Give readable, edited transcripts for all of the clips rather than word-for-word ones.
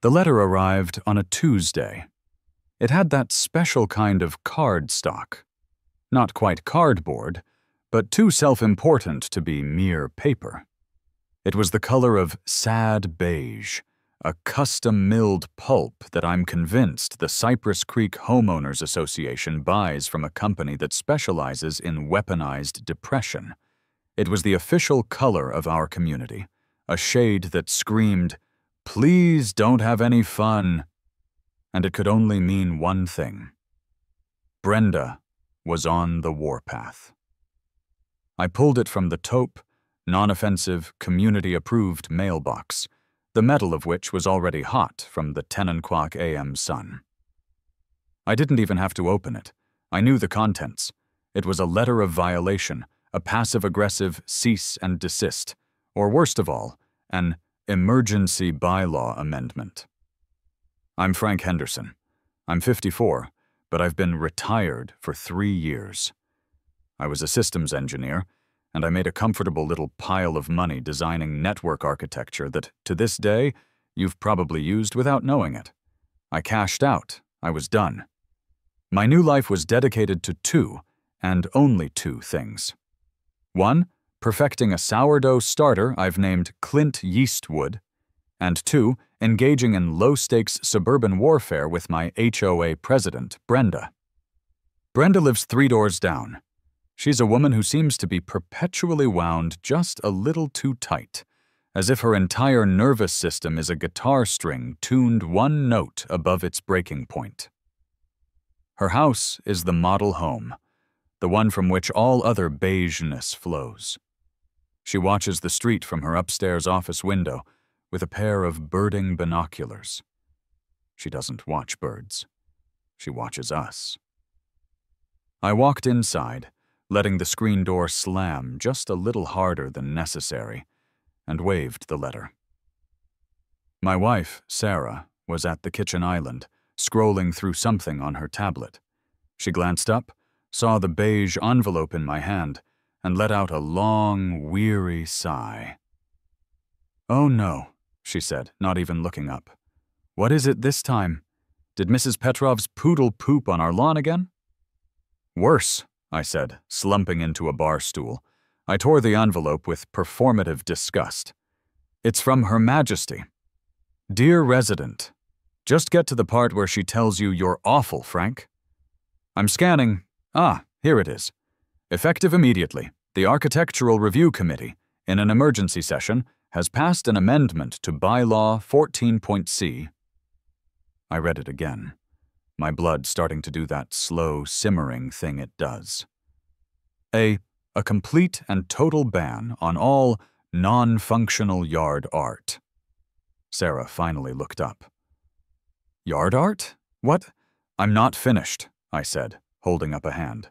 The letter arrived on a Tuesday. It had that special kind of cardstock. Not quite cardboard, but too self-important to be mere paper. It was the color of sad beige, a custom-milled pulp that I'm convinced the Cypress Creek Homeowners Association buys from a company that specializes in weaponized depression. It was the official color of our community, a shade that screamed, "Please don't have any fun." And it could only mean one thing. Brenda was on the warpath. I pulled it from the taupe, non-offensive, community-approved mailbox, the metal of which was already hot from the 10 o'clock a.m. sun. I didn't even have to open it. I knew the contents. It was a letter of violation, a passive-aggressive cease and desist, or worst of all, an emergency bylaw amendment. I'm Frank Henderson. I'm 54, but I've been retired for 3 years. I was a systems engineer, and I made a comfortable little pile of money designing network architecture that, to this day, you've probably used without knowing it. I cashed out. I was done. My new life was dedicated to two, and only two things. One, perfecting a sourdough starter I've named Clint Yeastwood, and two, engaging in low-stakes suburban warfare with my HOA president, Brenda. Brenda lives 3 doors down. She's a woman who seems to be perpetually wound just a little too tight, as if her entire nervous system is a guitar string tuned one note above its breaking point. Her house is the model home, the one from which all other beigeness flows. She watches the street from her upstairs office window with a pair of birding binoculars. She doesn't watch birds. She watches us. I walked inside, letting the screen door slam just a little harder than necessary, and waved the letter. My wife, Sarah, was at the kitchen island, scrolling through something on her tablet. She glanced up, saw the beige envelope in my hand, and let out a long, weary sigh. "Oh no," she said, not even looking up. "What is it this time? Did Mrs. Petrov's poodle poop on our lawn again?" "Worse," I said, slumping into a bar stool. I tore the envelope with performative disgust. "It's from Her Majesty. Dear Resident, just get to the part where she tells you you're awful, Frank." I'm scanning. Ah, here it is. "Effective immediately, the Architectural Review Committee, in an emergency session, has passed an amendment to Bylaw 14.c." I read it again, my blood starting to do that slow, simmering thing it does. A complete and total ban on all non-functional yard art. Sarah finally looked up. "Yard art? What?" "I'm not finished," I said, holding up a hand.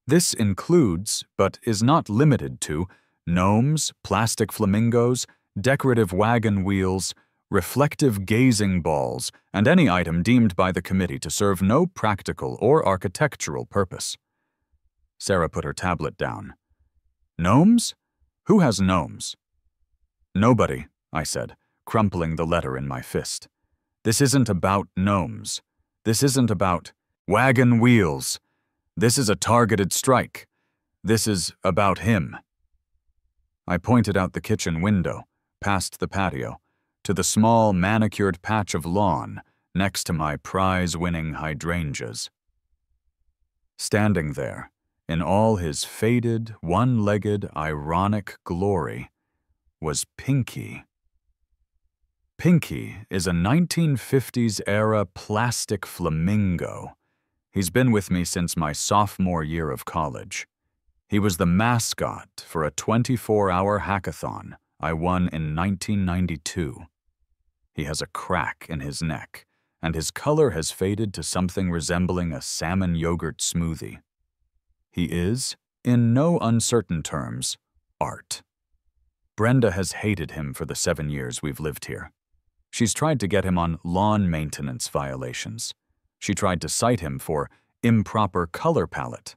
"This includes, but is not limited to, gnomes, plastic flamingos, decorative wagon wheels, reflective gazing balls, and any item deemed by the committee to serve no practical or architectural purpose." Sarah put her tablet down. "Gnomes? Who has gnomes?" "Nobody," I said, crumpling the letter in my fist. "This isn't about gnomes. This isn't about wagon wheels. This is a targeted strike. This is about him." I pointed out the kitchen window, past the patio, to the small manicured patch of lawn next to my prize-winning hydrangeas. Standing there, in all his faded, one-legged, ironic glory, was Pinky. Pinky is a 1950s-era plastic flamingo. He's been with me since my sophomore year of college. He was the mascot for a 24-hour hackathon I won in 1992. He has a crack in his neck, and his color has faded to something resembling a salmon yogurt smoothie. He is, in no uncertain terms, art. Brenda has hated him for the 7 years we've lived here. She's tried to get him on lawn maintenance violations. She tried to cite him for improper color palette.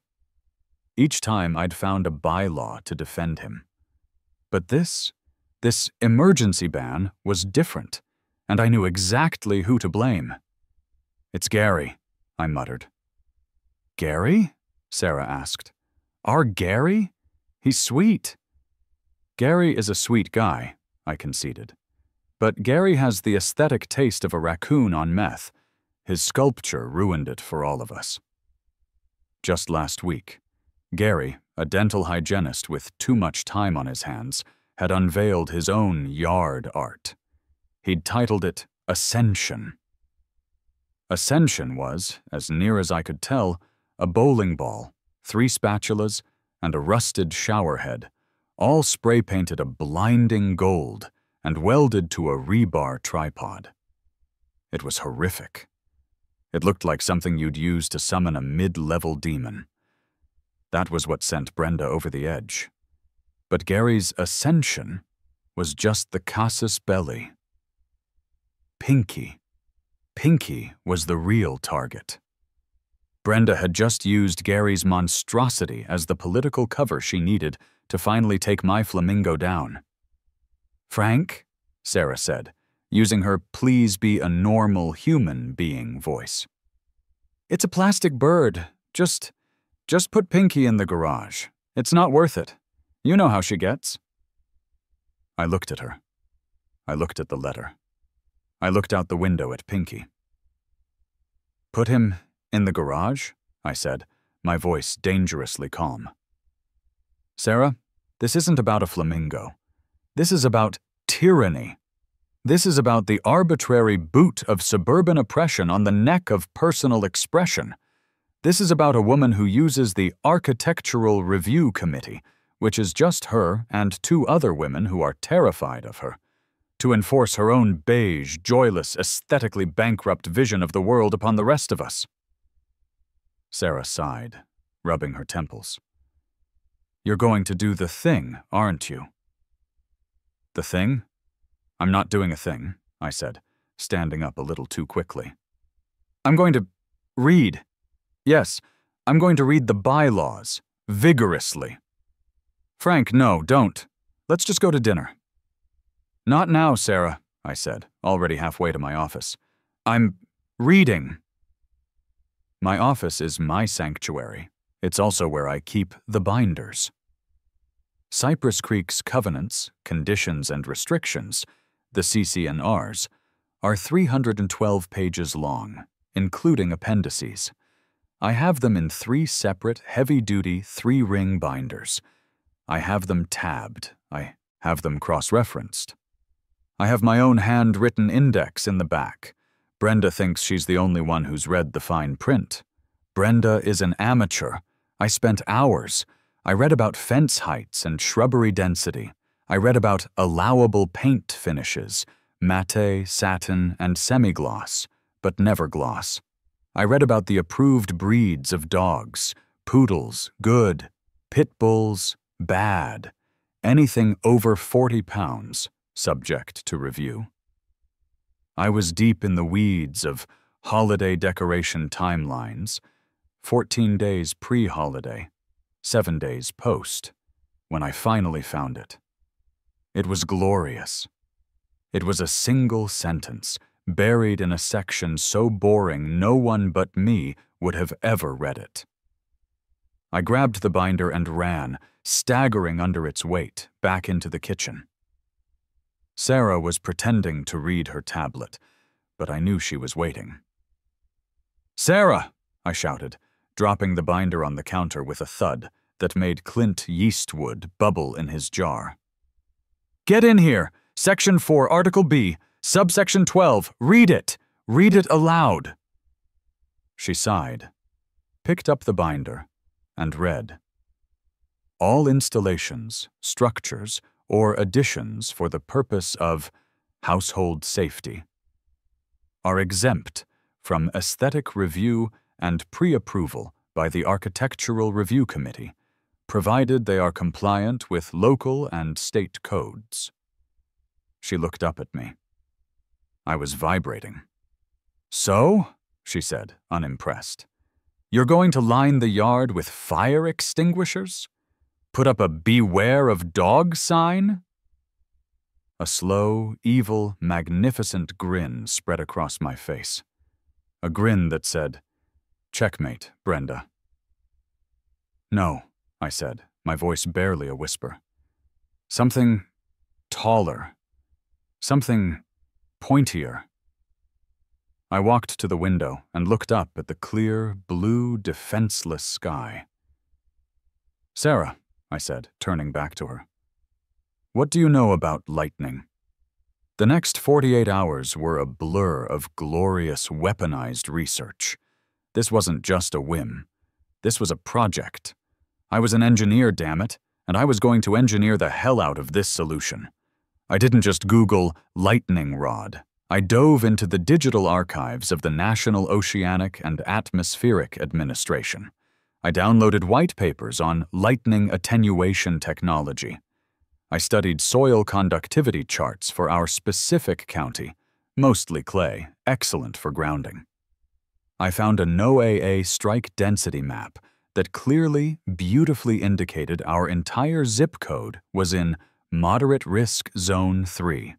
Each time I'd found a bylaw to defend him. But this emergency ban was different, and I knew exactly who to blame. "It's Gary," I muttered. "Gary?" Sarah asked. "Our Gary? He's sweet." "Gary is a sweet guy," I conceded. "But Gary has the aesthetic taste of a raccoon on meth. His sculpture ruined it for all of us." Just last week, Gary, a dental hygienist with too much time on his hands, had unveiled his own yard art. He'd titled it Ascension. Ascension was, as near as I could tell, a bowling ball, 3 spatulas, and a rusted shower head, all spray-painted a blinding gold and welded to a rebar tripod. It was horrific. It looked like something you'd use to summon a mid-level demon. That was what sent Brenda over the edge. But Gary's ascension was just the casus belli. Pinky. Pinky was the real target. Brenda had just used Gary's monstrosity as the political cover she needed to finally take my flamingo down. "Frank," Sarah said, using her "please be a normal human being" voice. "It's a plastic bird. Just put Pinky in the garage. It's not worth it. You know how she gets." I looked at her. I looked at the letter. I looked out the window at Pinky. "Put him in the garage?" I said, my voice dangerously calm. "Sarah, this isn't about a flamingo. This is about tyranny. This is about the arbitrary boot of suburban oppression on the neck of personal expression. This is about a woman who uses the Architectural Review Committee, which is just her and 2 other women who are terrified of her, to enforce her own beige, joyless, aesthetically bankrupt vision of the world upon the rest of us." Sarah sighed, rubbing her temples. "You're going to do the thing, aren't you?" "The thing? I'm not doing a thing," I said, standing up a little too quickly. "I'm going to read. Yes, I'm going to read the bylaws, vigorously." "Frank, no, don't. Let's just go to dinner." "Not now, Sarah," I said, already halfway to my office. "I'm reading." My office is my sanctuary. It's also where I keep the binders. Cypress Creek's covenants, conditions, and restrictions, the CC&Rs, are 312 pages long, including appendices. I have them in 3 separate, heavy-duty, 3-ring binders. I have them tabbed. I have them cross-referenced. I have my own handwritten index in the back. Brenda thinks she's the only one who's read the fine print. Brenda is an amateur. I spent hours. I read about fence heights and shrubbery density. I read about allowable paint finishes, matte, satin, and semi-gloss, but never gloss. I read about the approved breeds of dogs, poodles, good, pit bulls, bad, anything over 40 pounds, subject to review. I was deep in the weeds of holiday decoration timelines, 14 days pre-holiday, 7 days post, when I finally found it. It was glorious. It was a single sentence, buried in a section so boring no one but me would have ever read it. I grabbed the binder and ran, staggering under its weight, back into the kitchen. Sarah was pretending to read her tablet, but I knew she was waiting. "Sarah!" I shouted, dropping the binder on the counter with a thud that made Clint Yeastwood bubble in his jar. "Get in here! Section 4, Article B, Subsection 12, read it! Read it aloud!" She sighed, picked up the binder, and read. "All installations, structures, or additions for the purpose of household safety are exempt from aesthetic review and pre-approval by the Architectural Review Committee, provided they are compliant with local and state codes." She looked up at me. I was vibrating. "So?" she said, unimpressed. "You're going to line the yard with fire extinguishers? Put up a 'Beware of Dog' sign?" A slow, evil, magnificent grin spread across my face. A grin that said, "Checkmate, Brenda." "No," I said, my voice barely a whisper. "Something taller. Something pointier." I walked to the window and looked up at the clear, blue, defenseless sky. "Sarah," I said, turning back to her, "what do you know about lightning?" The next 48 hours were a blur of glorious, weaponized research. This wasn't just a whim. This was a project. I was an engineer, damn it, and I was going to engineer the hell out of this solution. I didn't just Google lightning rod. I dove into the digital archives of the National Oceanic and Atmospheric Administration. I downloaded white papers on lightning attenuation technology. I studied soil conductivity charts for our specific county, mostly clay, excellent for grounding. I found a NOAA strike density map that clearly, beautifully indicated our entire zip code was in Moderate Risk Zone 3.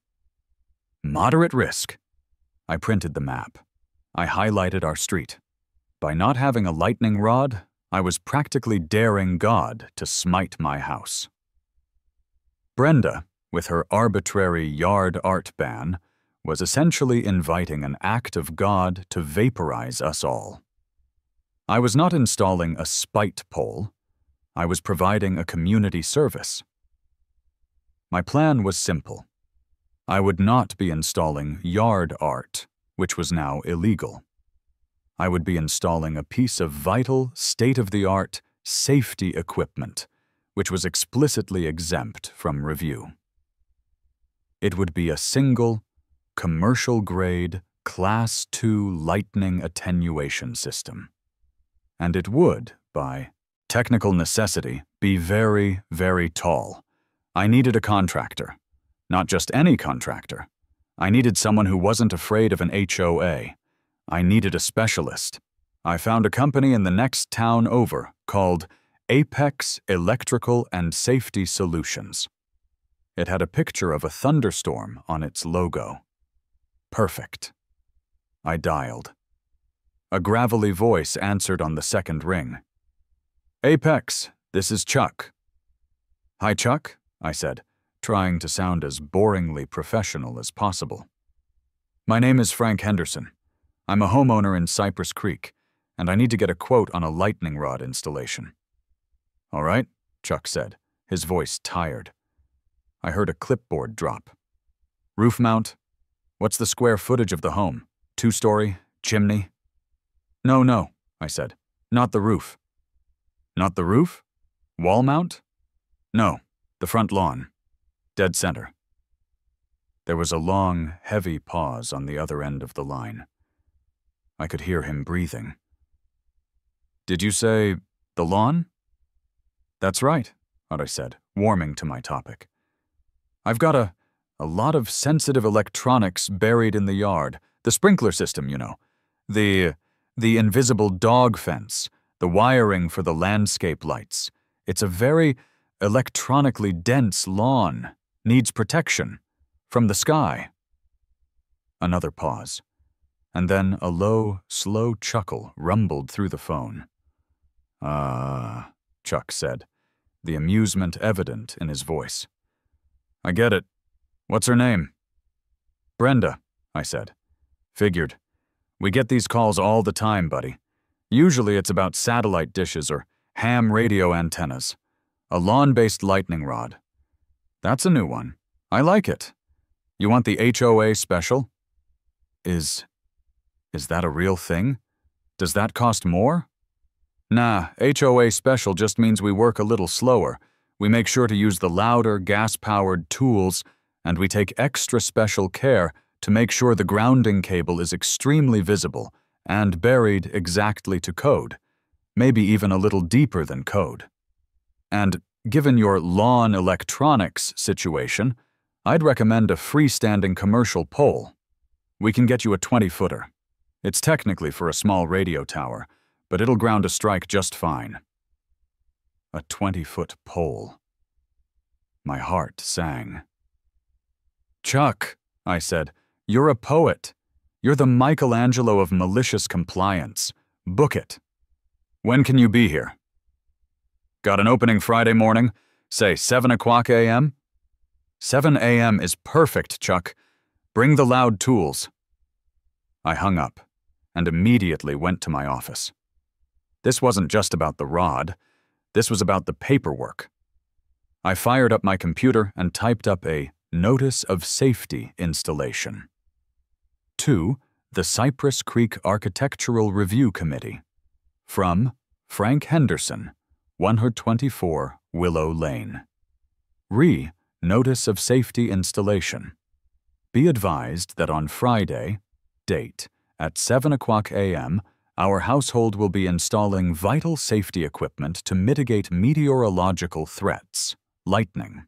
Moderate risk. I printed the map. I highlighted our street. By not having a lightning rod, I was practically daring God to smite my house. Brenda, with her arbitrary yard art ban, was essentially inviting an act of God to vaporize us all. I was not installing a spite pole. I was providing a community service. My plan was simple. I would not be installing yard art, which was now illegal. I would be installing a piece of vital, state-of-the-art safety equipment, which was explicitly exempt from review. It would be a single, commercial-grade, Class II lightning attenuation system. And it would, by technical necessity, be very, very tall. I needed a contractor. Not just any contractor. I needed someone who wasn't afraid of an HOA. I needed a specialist. I found a company in the next town over called Apex Electrical and Safety Solutions. It had a picture of a thunderstorm on its logo. Perfect. I dialed. A gravelly voice answered on the second ring. "Apex, this is Chuck." "Hi, Chuck," I said, trying to sound as boringly professional as possible. "My name is Frank Henderson. I'm a homeowner in Cypress Creek, and I need to get a quote on a lightning rod installation." "All right," Chuck said, his voice tired. I heard a clipboard drop. "Roof mount? What's the square footage of the home? 2-story? Chimney?" No, I said. "Not the roof." "Not the roof? Wall mount?" "No, the front lawn. Dead center." There was a long, heavy pause on the other end of the line. I could hear him breathing. "Did you say the lawn?" "That's right," I said, warming to my topic. "I've got a lot of sensitive electronics buried in the yard. The sprinkler system, you know. The invisible dog fence. The wiring for the landscape lights. It's a very electronically dense lawn. Needs protection. From the sky." Another pause. And then a low, slow chuckle rumbled through the phone. Chuck said, the amusement evident in his voice. "I get it. What's her name?" "Brenda," I said. "Figured. We get these calls all the time, buddy. Usually it's about satellite dishes or ham radio antennas. A lawn-based lightning rod. That's a new one. I like it. You want the HOA special?" Is that a real thing? Does that cost more?" "Nah, HOA special just means we work a little slower. We make sure to use the louder, gas-powered tools, and we take extra special care to make sure the grounding cable is extremely visible and buried exactly to code, maybe even a little deeper than code. And given your lawn electronics situation, I'd recommend a freestanding commercial pole. We can get you a 20-footer. It's technically for a small radio tower, but it'll ground a strike just fine." A 20-foot pole. My heart sang. Chuck, I said, you're a poet. You're the Michelangelo of malicious compliance. Book it. When can you be here? Got an opening Friday morning? Say 7 o'clock a.m.? 7 a.m. is perfect, Chuck. Bring the loud tools. I hung up and immediately went to my office. This wasn't just about the rod. This was about the paperwork. I fired up my computer and typed up a Notice of Safety installation. To the Cypress Creek Architectural Review Committee. From Frank Henderson, 124 Willow Lane. Notice of Safety installation. Be advised that on Friday, date, at 7 o'clock a.m., our household will be installing vital safety equipment to mitigate meteorological threats, lightning.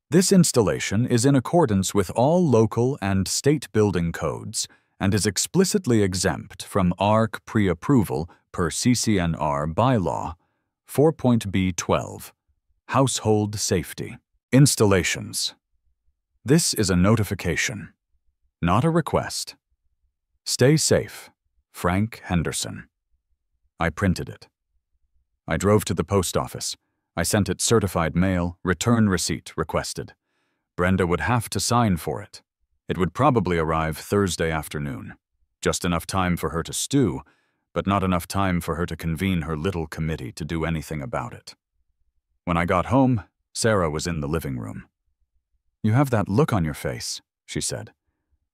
This installation is in accordance with all local and state building codes and is explicitly exempt from ARC pre-approval per CCNR bylaw 4.B12, Household Safety. Installations. This is a notification, not a request. Stay safe, Frank Henderson. I printed it. I drove to the post office. I sent it certified mail, return receipt requested. Brenda would have to sign for it. It would probably arrive Thursday afternoon. Just enough time for her to stew, but not enough time for her to convene her little committee to do anything about it. When I got home, Sarah was in the living room. You have that look on your face, she said.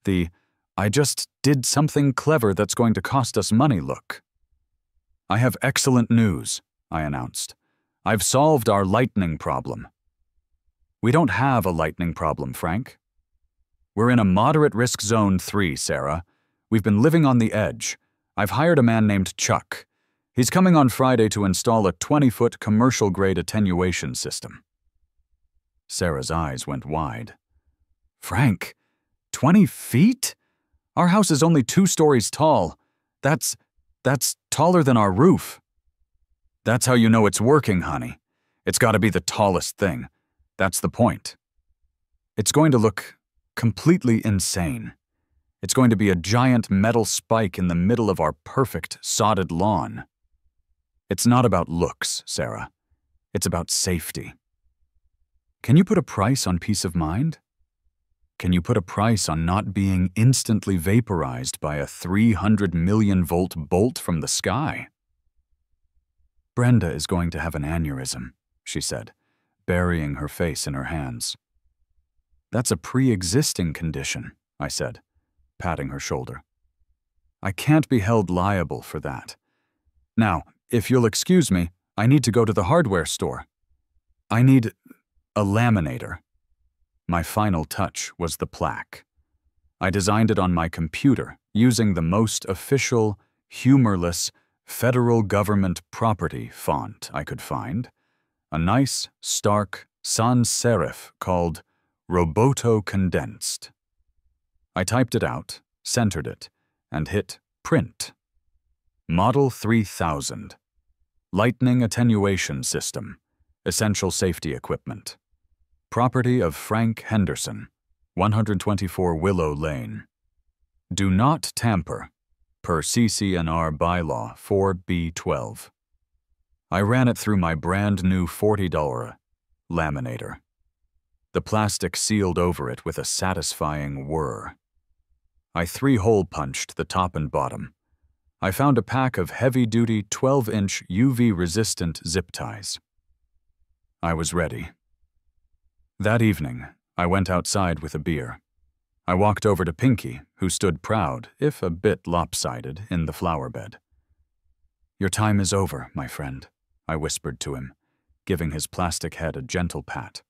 The, I just did something clever that's going to cost us money look. I have excellent news, I announced. I've solved our lightning problem. We don't have a lightning problem, Frank. We're in a moderate risk zone 3, Sarah. We've been living on the edge. I've hired a man named Chuck. He's coming on Friday to install a 20-foot commercial-grade attenuation system. Sarah's eyes went wide. Frank, 20 feet? Our house is only 2 stories tall. That's taller than our roof. That's how you know it's working, honey. It's got to be the tallest thing. That's the point. It's going to look completely insane. It's going to be a giant metal spike in the middle of our perfect sodded lawn. It's not about looks, Sarah. It's about safety. Can you put a price on peace of mind? Can you put a price on not being instantly vaporized by a 300 million volt bolt from the sky? Brenda is going to have an aneurysm, she said, burying her face in her hands. That's a pre-existing condition, I said, patting her shoulder. I can't be held liable for that. Now, if you'll excuse me, I need to go to the hardware store. I need a laminator. My final touch was the plaque. I designed it on my computer using the most official, humorless, federal government property font I could find, a nice, stark sans serif called Roboto Condensed. I typed it out, centered it, and hit Print. Model 3000. Lightning Attenuation System. Essential Safety Equipment. Property of Frank Henderson, 124 Willow Lane. Do not tamper, per CCNR bylaw 4B12. I ran it through my brand new $40 laminator. The plastic sealed over it with a satisfying whir. I 3-hole punched the top and bottom. I found a pack of heavy-duty 12-inch UV-resistant zip ties. I was ready. That evening, I went outside with a beer. I walked over to Pinky, who stood proud, if a bit lopsided, in the flower bed. Your time is over, my friend, I whispered to him, giving his plastic head a gentle pat.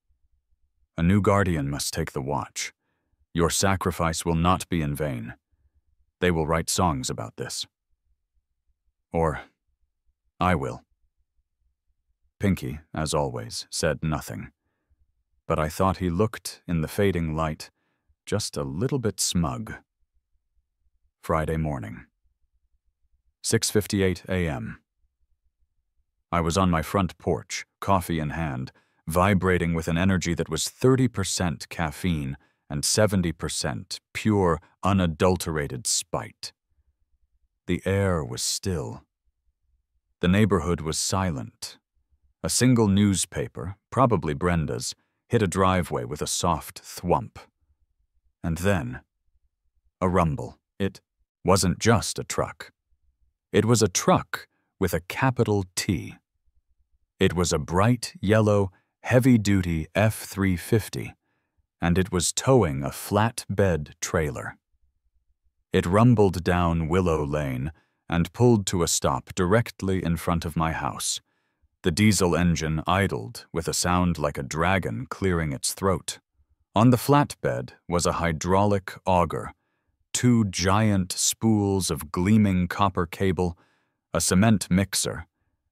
A new guardian must take the watch. Your sacrifice will not be in vain. They will write songs about this. Or I will. Pinky, as always, said nothing. But I thought he looked, in the fading light, just a little bit smug. Friday morning. 6:58 a.m. I was on my front porch, coffee in hand, vibrating with an energy that was 30% caffeine and 70% pure, unadulterated spite. The air was still. The neighborhood was silent. A single newspaper, probably Brenda's, hit a driveway with a soft thwump. And then, a rumble. It wasn't just a truck. It was a truck with a capital T. It was a bright yellow, heavy-duty F-350, and it was towing a flatbed trailer. It rumbled down Willow Lane and pulled to a stop directly in front of my house. The diesel engine idled with a sound like a dragon clearing its throat. On the flatbed was a hydraulic auger, 2 giant spools of gleaming copper cable, a cement mixer,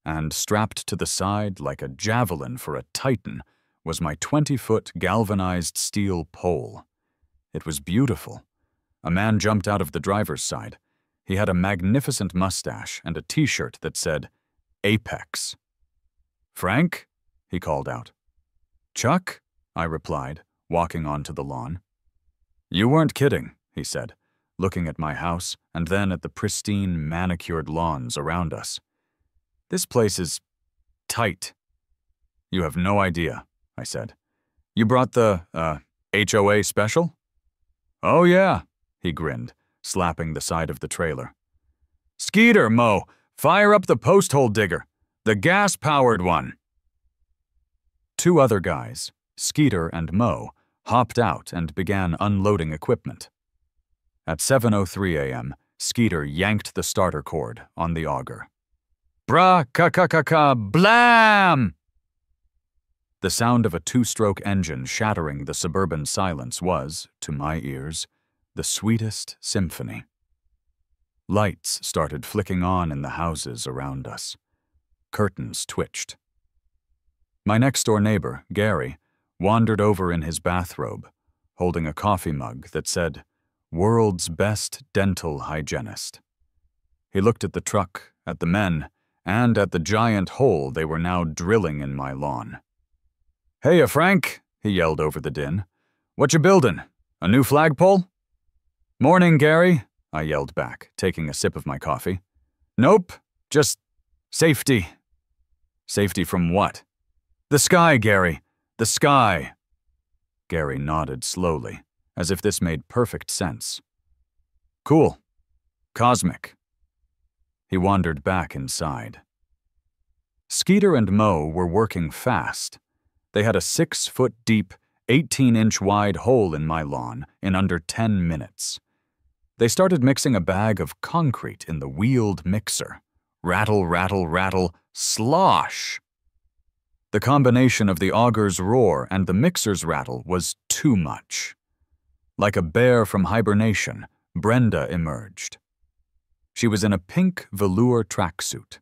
and strapped to the side like a javelin for a titan was my 20-foot galvanized steel pole. It was beautiful. A man jumped out of the driver's side. He had a magnificent mustache and a t-shirt that said, Apex. "Frank?" he called out. "Chuck?" I replied, walking onto the lawn. "You weren't kidding," he said, looking at my house and then at the pristine, manicured lawns around us. "This place is tight." "You have no idea," I said. "You brought the, HOA special?" "Oh yeah," he grinned, slapping the side of the trailer. "Skeeter, Mo, fire up the post hole digger. The gas-powered one." 2 other guys, Skeeter and Mo, hopped out and began unloading equipment. At 7:03 a.m., Skeeter yanked the starter cord on the auger. Bra-ka-ka-ka-ka-blam! The sound of a 2-stroke engine shattering the suburban silence was, to my ears, the sweetest symphony. Lights started flicking on in the houses around us. Curtains twitched. My next-door neighbor, Gary, wandered over in his bathrobe, holding a coffee mug that said, "World's Best Dental Hygienist." He looked at the truck, at the men, and at the giant hole they were now drilling in my lawn. "Heya, Frank," he yelled over the din. "What you buildin'? A new flagpole?" "Morning, Gary," I yelled back, taking a sip of my coffee. "Nope, just safety." "Safety from what?" "The sky, Gary. The sky." Gary nodded slowly, as if this made perfect sense. "Cool. Cosmic." He wandered back inside. Skeeter and Mo were working fast. They had a 6-foot-deep, 18-inch-wide hole in my lawn in under 10 minutes. They started mixing a bag of concrete in the wheeled mixer. Rattle, rattle, rattle, slosh! The combination of the auger's roar and the mixer's rattle was too much. Like a bear from hibernation, Brenda emerged. She was in a pink velour tracksuit.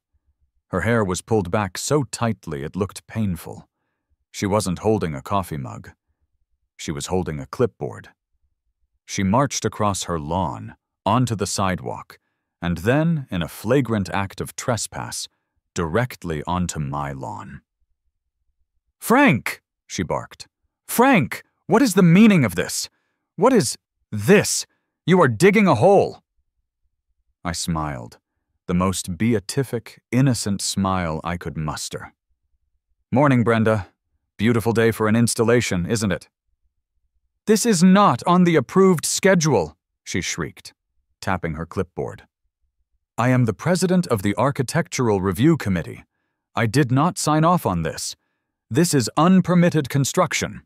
Her hair was pulled back so tightly it looked painful. She wasn't holding a coffee mug. She was holding a clipboard. She marched across her lawn, onto the sidewalk, and then, in a flagrant act of trespass, directly onto my lawn. "Frank!" she barked. "Frank, what is the meaning of this? What is this? You are digging a hole." I smiled, the most beatific, innocent smile I could muster. "Morning, Brenda. Beautiful day for an installation, isn't it?" "This is not on the approved schedule," she shrieked, tapping her clipboard. "I am the president of the Architectural Review Committee. I did not sign off on this. This is unpermitted construction."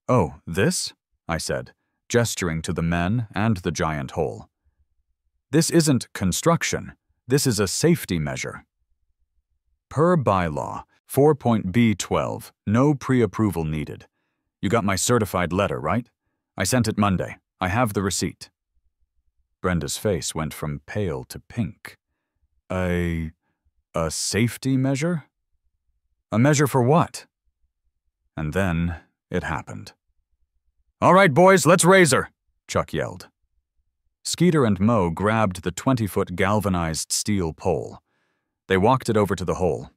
"Oh, this?" I said, gesturing to the men and the giant hole. "This isn't construction. This is a safety measure." Per bylaw, 4.B12, no pre-approval needed. You got my certified letter, right? I sent it Monday. I have the receipt. Brenda's face went from pale to pink. A safety measure? A measure for what? And then it happened. "All right, boys, let's raise her," Chuck yelled. Skeeter and Mo grabbed the 20-foot galvanized steel pole. They walked it over to the hole.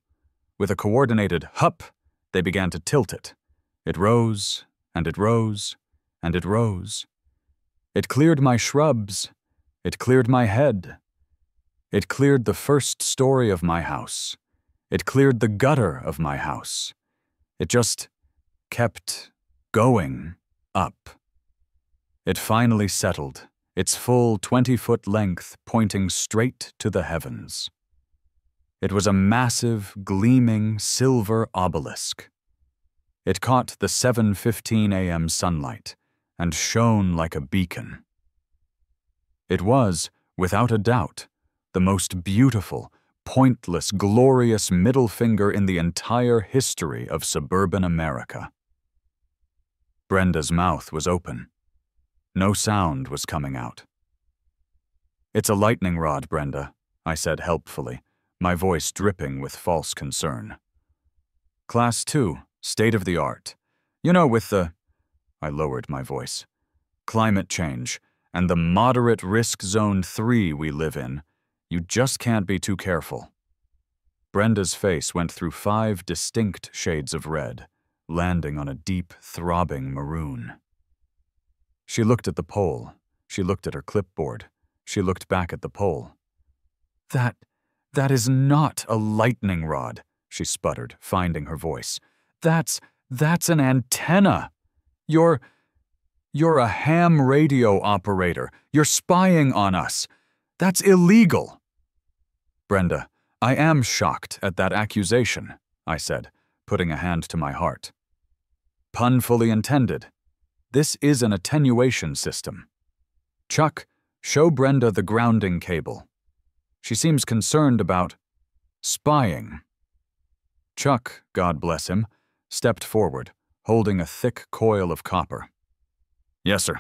With a coordinated hup, they began to tilt it. It rose, and it rose, and it rose. It cleared my shrubs. It cleared my head. It cleared the first story of my house. It cleared the gutter of my house. It just kept going up. It finally settled, its full 20-foot length pointing straight to the heavens. It was a massive, gleaming silver obelisk. It caught the 7:15 a.m. sunlight and shone like a beacon. It was, without a doubt, the most beautiful, pointless, glorious middle finger in the entire history of suburban America. Brenda's mouth was open. No sound was coming out. "It's a lightning rod, Brenda," I said helpfully, my voice dripping with false concern. "Class 2, state of the art. You know, with the—" I lowered my voice. "Climate change and the moderate risk zone 3 we live in, you just can't be too careful." Brenda's face went through 5 distinct shades of red, landing on a deep, throbbing maroon. She looked at the pole. She looked at her clipboard. She looked back at the pole. That is not a lightning rod," she sputtered, finding her voice. That's an antenna. You're a ham radio operator. You're spying on us. That's illegal." "Brenda, I am shocked at that accusation," I said, putting a hand to my heart. "Pun fully intended. This is an attenuation system. Chuck, show Brenda the grounding cable. She seems concerned about spying." Chuck, God bless him, stepped forward, holding a thick coil of copper. "Yes, sir.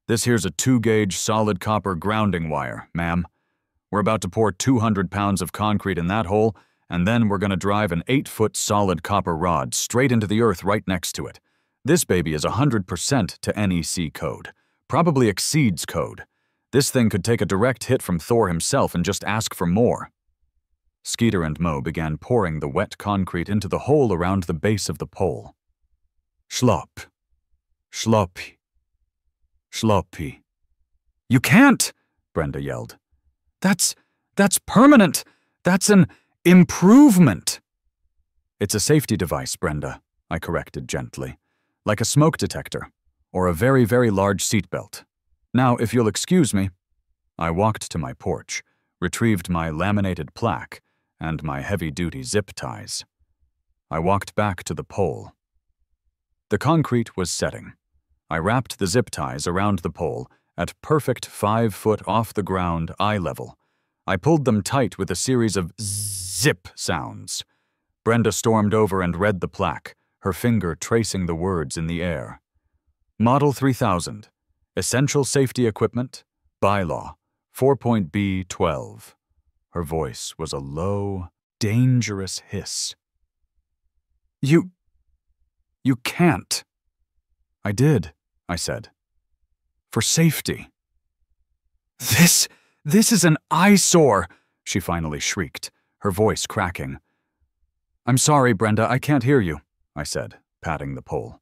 This here's a 2-gauge solid copper grounding wire, ma'am. We're about to pour 200 pounds of concrete in that hole, and then we're going to drive an 8-foot solid copper rod straight into the earth right next to it. This baby is 100% to NEC code. Probably exceeds code. This thing could take a direct hit from Thor himself and just ask for more." Skeeter and Mo began pouring the wet concrete into the hole around the base of the pole. Schlop. Schloppy. Schloppy. "You can't!" Brenda yelled. That's permanent. That's an improvement." "It's a safety device, Brenda," I corrected gently. "Like a smoke detector, or a very, very large seatbelt. Now, if you'll excuse me." I walked to my porch, retrieved my laminated plaque and my heavy-duty zip ties. I walked back to the pole. The concrete was setting. I wrapped the zip ties around the pole at perfect 5-foot off-the-ground eye level. I pulled them tight with a series of zip sounds. Brenda stormed over and read the plaque, her finger tracing the words in the air. "Model 3000. Essential Safety Equipment. Bylaw. 4.B12. Her voice was a low, dangerous hiss. You can't." "I did," I said. "For safety." This is an eyesore," she finally shrieked, her voice cracking. "I'm sorry, Brenda, I can't hear you," I said, patting the pole.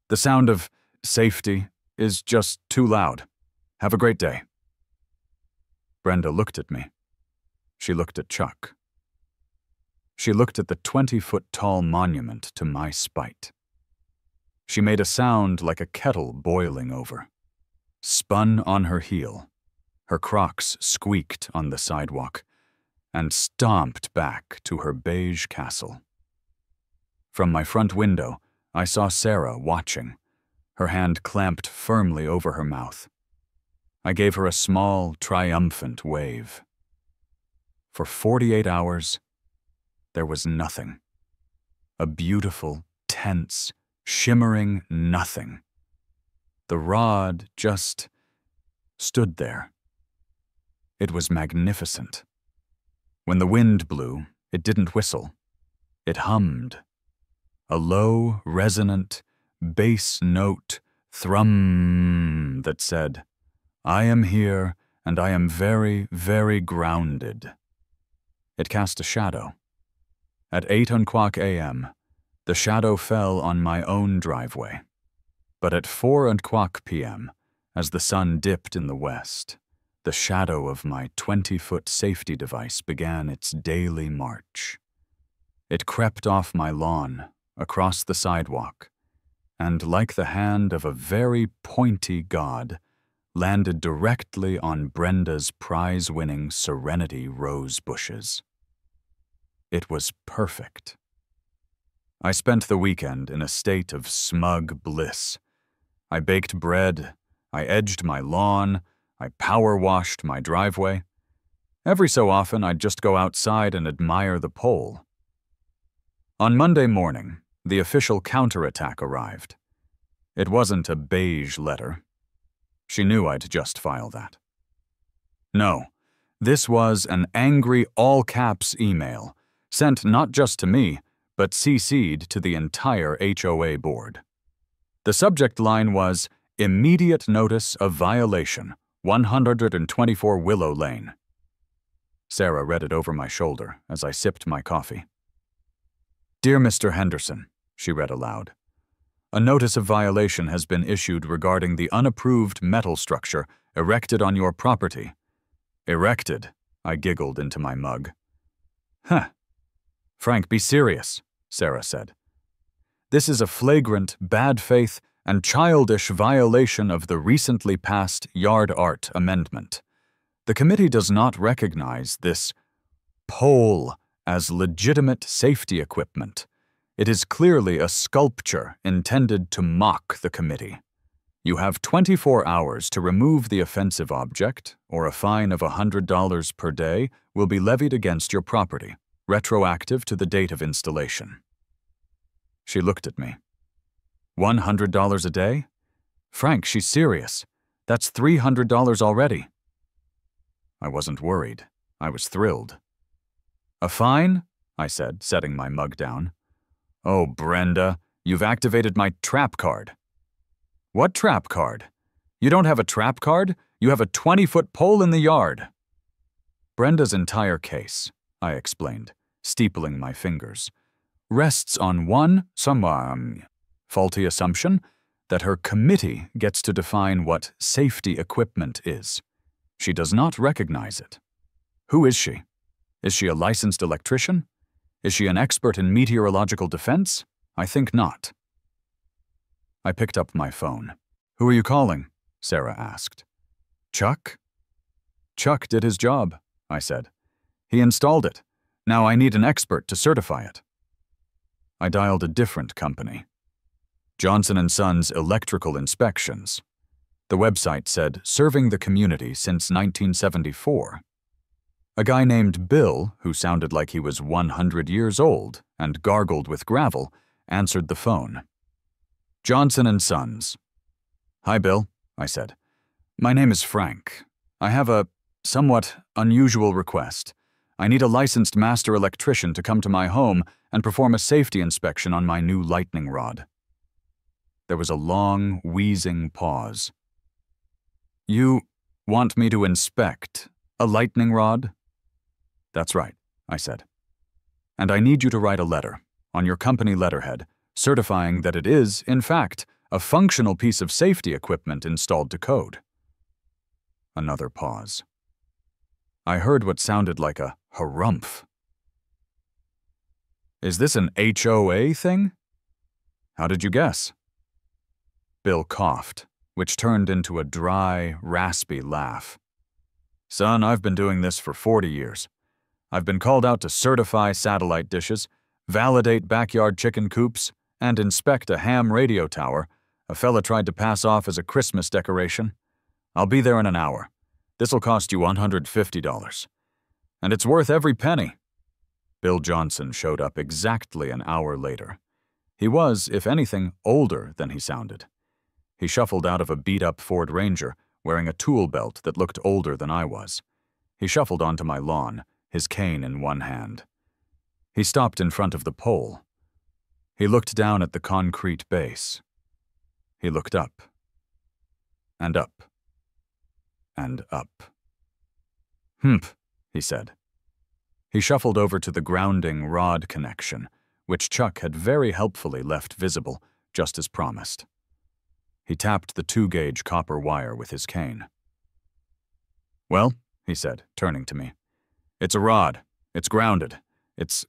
"The sound of safety is just too loud. Have a great day." Brenda looked at me. She looked at Chuck. She looked at the 20-foot-tall monument to my spite. She made a sound like a kettle boiling over, spun on her heel. Her Crocs squeaked on the sidewalk, and stomped back to her beige castle. From my front window, I saw Sarah watching, her hand clamped firmly over her mouth. I gave her a small, triumphant wave. For 48 hours, there was nothing. A beautiful, tense, shimmering nothing. The rod just stood there. It was magnificent. When the wind blew, it didn't whistle. It hummed. A low, resonant, bass note thrum that said, "I am here, and I am very, very grounded." It cast a shadow. At 8:00 a.m., the shadow fell on my own driveway. But at 4:00 p.m., as the sun dipped in the west, the shadow of my 20-foot safety device began its daily march. It crept off my lawn, across the sidewalk, and like the hand of a very pointy god, landed directly on Brenda's prize-winning Serenity rose bushes. It was perfect. I spent the weekend in a state of smug bliss. I baked bread, I edged my lawn, I power-washed my driveway. Every so often, I'd just go outside and admire the pole. On Monday morning, the official counterattack arrived. It wasn't a beige letter. She knew I'd just file that. No, this was an angry all-caps email, sent not just to me, but CC'd to the entire HOA board. The subject line was, "Immediate notice of violation, 124 Willow Lane." Sarah read it over my shoulder as I sipped my coffee. "Dear Mr. Henderson," she read aloud, "a notice of violation has been issued regarding the unapproved metal structure erected on your property." "Erected," I giggled into my mug. "Huh. Frank, be serious," Sarah said. "This is a flagrant, bad faith, and childish violation of the recently passed Yard Art Amendment. The committee does not recognize this pole as legitimate safety equipment. It is clearly a sculpture intended to mock the committee. You have 24 hours to remove the offensive object, or a fine of $100 per day will be levied against your property, retroactive to the date of installation." She looked at me. $100 a day? Frank, she's serious. That's $300 already. I wasn't worried. I was thrilled. "A fine?" I said, setting my mug down. "Oh, Brenda, you've activated my trap card." "What trap card? You don't have a trap card? You have a 20-foot pole in the yard." "Brenda's entire case," I explained, steepling my fingers, "rests on one, faulty assumption that her committee gets to define what safety equipment is. She does not recognize it. Who is she? Is she a licensed electrician? Is she an expert in meteorological defense? I think not." I picked up my phone. "Who are you calling?" Sarah asked. "Chuck?" "Chuck did his job," I said. "He installed it. Now I need an expert to certify it." I dialed a different company. Johnson & Sons Electrical Inspections. The website said, "Serving the community since 1974. A guy named Bill, who sounded like he was 100 years old and gargled with gravel, answered the phone. "Johnson & Sons." "Hi, Bill," I said. "My name is Frank. I have a somewhat unusual request. I need a licensed master electrician to come to my home and perform a safety inspection on my new lightning rod." There was a long, wheezing pause. "You want me to inspect a lightning rod?" "That's right," I said. "And I need you to write a letter, on your company letterhead, certifying that it is, in fact, a functional piece of safety equipment installed to code." Another pause. I heard what sounded like a harumph. "Is this an HOA thing?" "How did you guess?" Bill coughed, which turned into a dry, raspy laugh. "Son, I've been doing this for 40 years. I've been called out to certify satellite dishes, validate backyard chicken coops, and inspect a ham radio tower a fella tried to pass off as a Christmas decoration. I'll be there in an hour. This'll cost you $150. And it's worth every penny." Bill Johnson showed up exactly an hour later. He was, if anything, older than he sounded. He shuffled out of a beat-up Ford Ranger, wearing a tool belt that looked older than I was. He shuffled onto my lawn, his cane in one hand. He stopped in front of the pole. He looked down at the concrete base. He looked up. And up. And up. "Humph," he said. He shuffled over to the grounding rod connection, which Chuck had very helpfully left visible, just as promised. He tapped the 2-gauge copper wire with his cane. "Well," he said, turning to me. "It's a rod. It's grounded. It's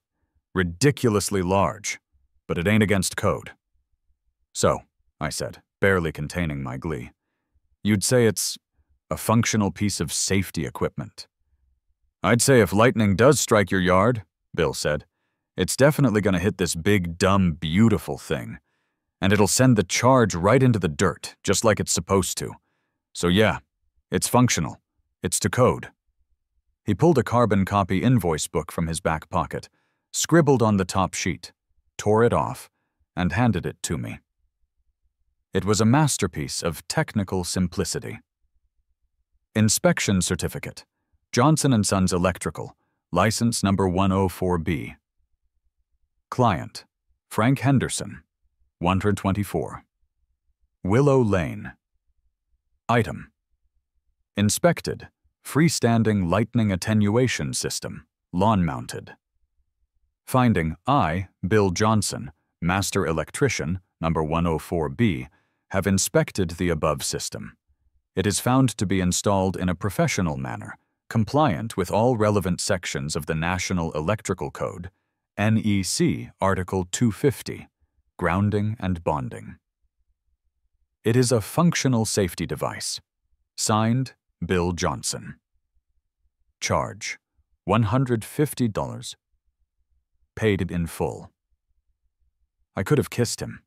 ridiculously large, but it ain't against code." "So," I said, barely containing my glee, "you'd say it's a functional piece of safety equipment?" "I'd say if lightning does strike your yard," Bill said, "it's definitely gonna hit this big, dumb, beautiful thing. And it'll send the charge right into the dirt, just like it's supposed to. So yeah, it's functional. It's to code." He pulled a carbon copy invoice book from his back pocket, scribbled on the top sheet, tore it off, and handed it to me. It was a masterpiece of technical simplicity. Inspection Certificate, Johnson & Sons Electrical, License Number 104B. Client, Frank Henderson, 124. Willow Lane. Item: inspected, freestanding lightning attenuation system, lawn-mounted. Finding: I, Bill Johnson, Master Electrician, number 104B, have inspected the above system. It is found to be installed in a professional manner, compliant with all relevant sections of the National Electrical Code, NEC Article 250, grounding and bonding. It is a functional safety device. Signed, Bill Johnson. Charge: $150. Paid in full. I could have kissed him.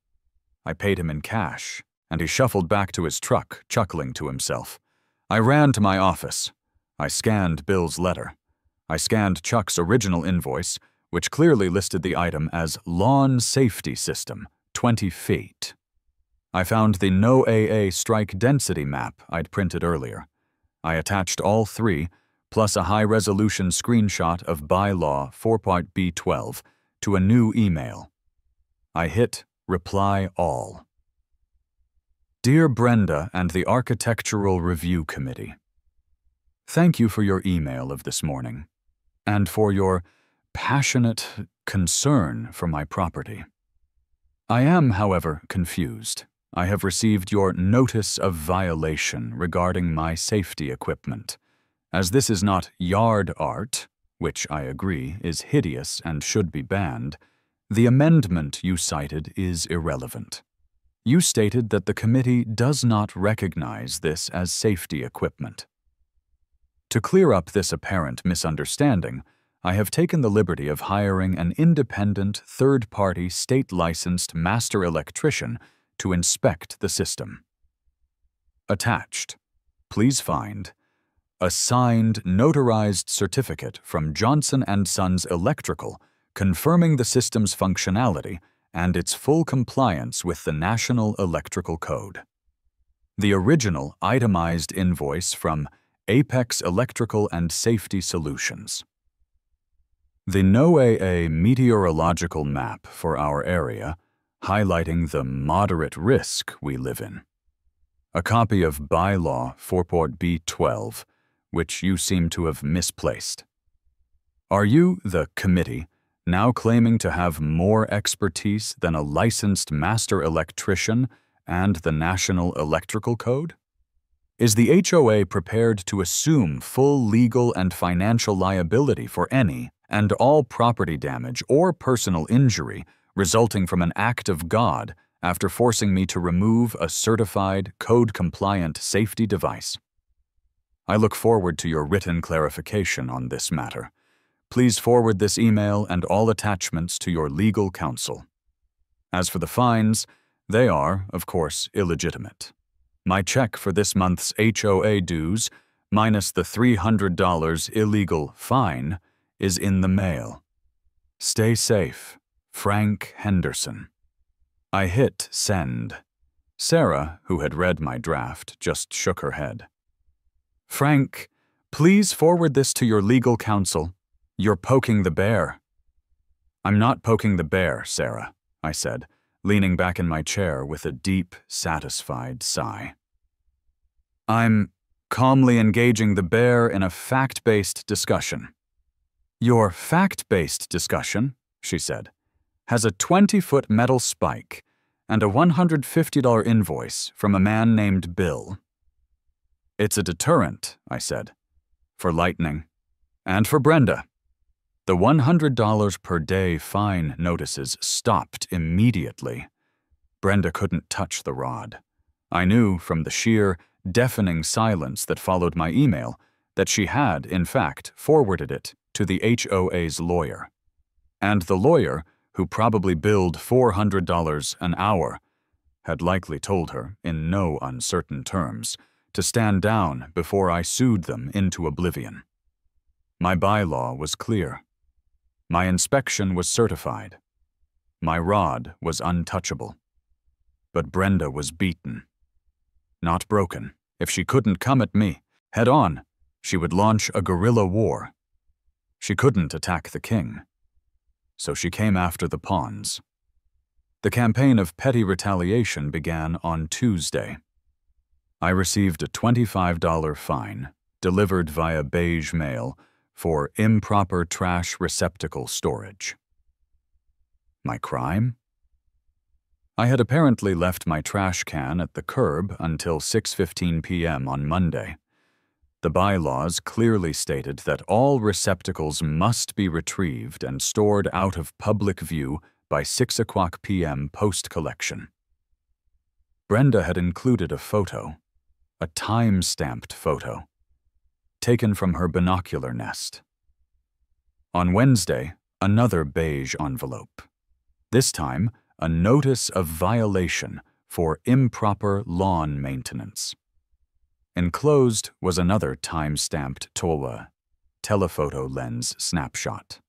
I paid him in cash, and he shuffled back to his truck, chuckling to himself. I ran to my office. I scanned Bill's letter. I scanned Chuck's original invoice, which clearly listed the item as Lawn Safety System, 20 feet. I found the NOAA strike density map I'd printed earlier. I attached all three, plus a high-resolution screenshot of Bylaw 4.B12, to a new email. I hit Reply All. Dear Brenda and the Architectural Review Committee, thank you for your email of this morning, and for your passionate concern for my property. I am, however, confused. I have received your notice of violation regarding my safety equipment. As this is not yard art, which I agree is hideous and should be banned, the amendment you cited is irrelevant. You stated that the committee does not recognize this as safety equipment. To clear up this apparent misunderstanding, I have taken the liberty of hiring an independent, third-party, state-licensed master electrician to inspect the system. Attached, please find a signed, notarized certificate from Johnson & Sons Electrical confirming the system's functionality and its full compliance with the National Electrical Code. The original itemized invoice from Apex Electrical and Safety Solutions. The NOAA meteorological map for our area, highlighting the moderate risk we live in. A copy of Bylaw 4.B12, which you seem to have misplaced. Are you, the committee, now claiming to have more expertise than a licensed master electrician and the National Electrical Code? Is the HOA prepared to assume full legal and financial liability for any and all property damage or personal injury resulting from an act of God after forcing me to remove a certified, code-compliant safety device? I look forward to your written clarification on this matter. Please forward this email and all attachments to your legal counsel. As for the fines, they are, of course, illegitimate. My check for this month's HOA dues, minus the $300 illegal fine, is in the mail. Stay safe, Frank Henderson. I hit send. Sarah, who had read my draft, just shook her head. Frank, please forward this to your legal counsel. You're poking the bear. I'm not poking the bear, Sarah, I said, leaning back in my chair with a deep, satisfied sigh. I'm calmly engaging the bear in a fact-based discussion. Your fact-based discussion, she said, has a 20-foot metal spike and a $150 invoice from a man named Bill. "It's a deterrent," I said, "for lightning. And for Brenda." The $100 per day fine notices stopped immediately. Brenda couldn't touch the rod. I knew from the sheer, deafening silence that followed my email that she had, in fact, forwarded it to the HOA's lawyer. And the lawyer, who probably billed $400 an hour, had likely told her, in no uncertain terms, to stand down before I sued them into oblivion. My bylaw was clear. My inspection was certified. My rod was untouchable. But Brenda was beaten. Not broken. If she couldn't come at me, head on, she would launch a guerrilla war. She couldn't attack the king. So she came after the pawns. The campaign of petty retaliation began on Tuesday. I received a $25 fine, delivered via beige mail, for improper trash receptacle storage. My crime? I had apparently left my trash can at the curb until 6:15 p.m. on Monday. The bylaws clearly stated that all receptacles must be retrieved and stored out of public view by 6:00 p.m. post-collection. Brenda had included a photo, a time-stamped photo, taken from her binocular nest. On Wednesday, another beige envelope. This time, a notice of violation for improper lawn maintenance. Enclosed was another time-stamped TOLA, telephoto lens snapshot.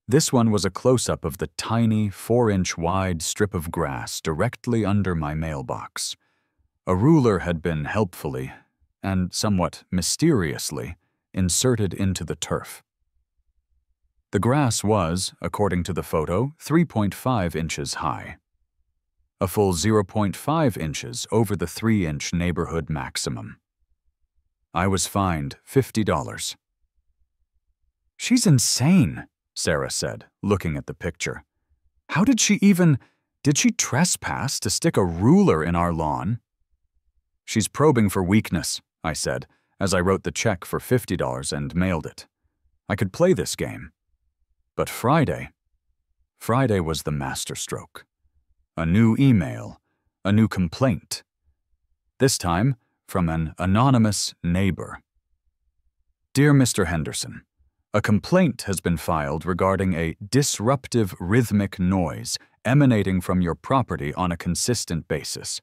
This one was a close-up of the tiny 4-inch wide strip of grass directly under my mailbox. A ruler had been helpfully, and somewhat mysteriously, inserted into the turf. The grass was, according to the photo, 3.5 inches high. A full 0.5 inches over the 3-inch neighborhood maximum. I was fined $50. "She's insane," Sarah said, looking at the picture. "How did she trespass to stick a ruler in our lawn?" "She's probing for weakness," I said, as I wrote the check for $50 and mailed it. I could play this game. But Friday was the masterstroke. A new email, a new complaint. This time from an anonymous neighbor. "Dear Mr. Henderson, a complaint has been filed regarding a disruptive rhythmic noise emanating from your property on a consistent basis.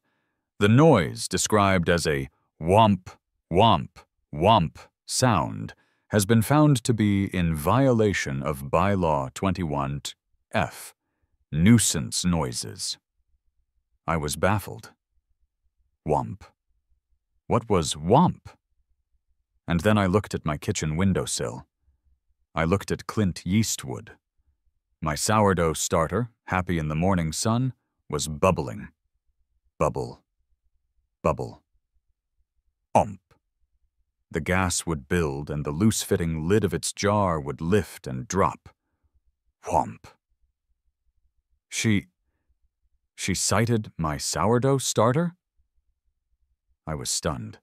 The noise, described as a whomp, whomp, whomp sound, has been found to be in violation of Bylaw 21F, nuisance noises." I was baffled. Whomp. What was whomp? And then I looked at my kitchen windowsill. I looked at Clint Yeastwood. My sourdough starter, happy in the morning sun, was bubbling. Bubble. Bubble. Omp. The gas would build and the loose-fitting lid of its jar would lift and drop. Whomp. She cited my sourdough starter? I was stunned.